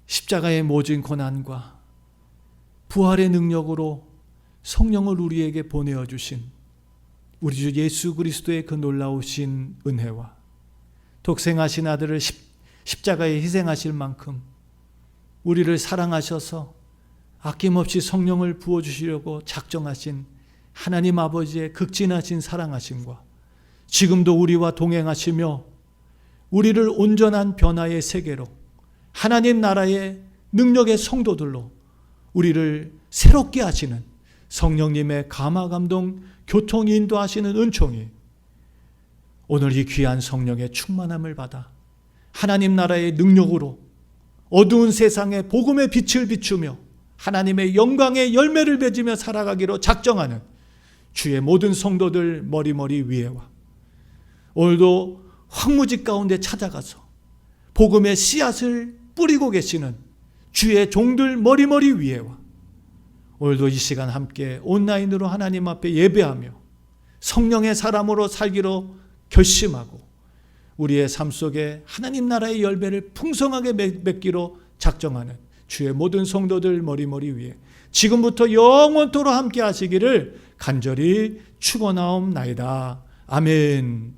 Speaker 1: 십자가의 모진 고난과 부활의 능력으로 성령을 우리에게 보내어 주신 우리 주 예수 그리스도의 그 놀라우신 은혜와 독생하신 아들을 십자가에 희생하실 만큼 우리를 사랑하셔서 아낌없이 성령을 부어주시려고 작정하신 하나님 아버지의 극진하신 사랑하심과 지금도 우리와 동행하시며 우리를 온전한 변화의 세계로 하나님 나라의 능력의 성도들로 우리를 새롭게 하시는 성령님의 감화 감동 교통 인도하시는 은총이 오늘 이 귀한 성령의 충만함을 받아 하나님 나라의 능력으로 어두운 세상에 복음의 빛을 비추며 하나님의 영광의 열매를 맺으며 살아가기로 작정하는 주의 모든 성도들 머리머리 위에와 오늘도 황무지 가운데 찾아가서 복음의 씨앗을 뿌리고 계시는 주의 종들 머리머리 위에와 오늘도 이 시간 함께 온라인으로 하나님 앞에 예배하며 성령의 사람으로 살기로 결심하고 우리의 삶 속에 하나님 나라의 열매를 풍성하게 맺기로 작정하는 주의 모든 성도들 머리머리 위에 지금부터 영원토록 함께 하시기를 간절히 축원하옵나이다. 아멘.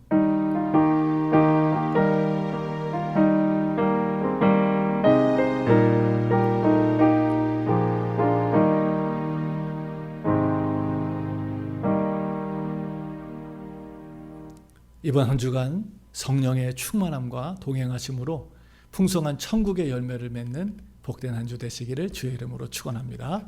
Speaker 1: 이번 한 주간 성령의 충만함과 동행하심으로 풍성한 천국의 열매를 맺는 복된 한 주 되시기를 주의 이름으로 축원합니다.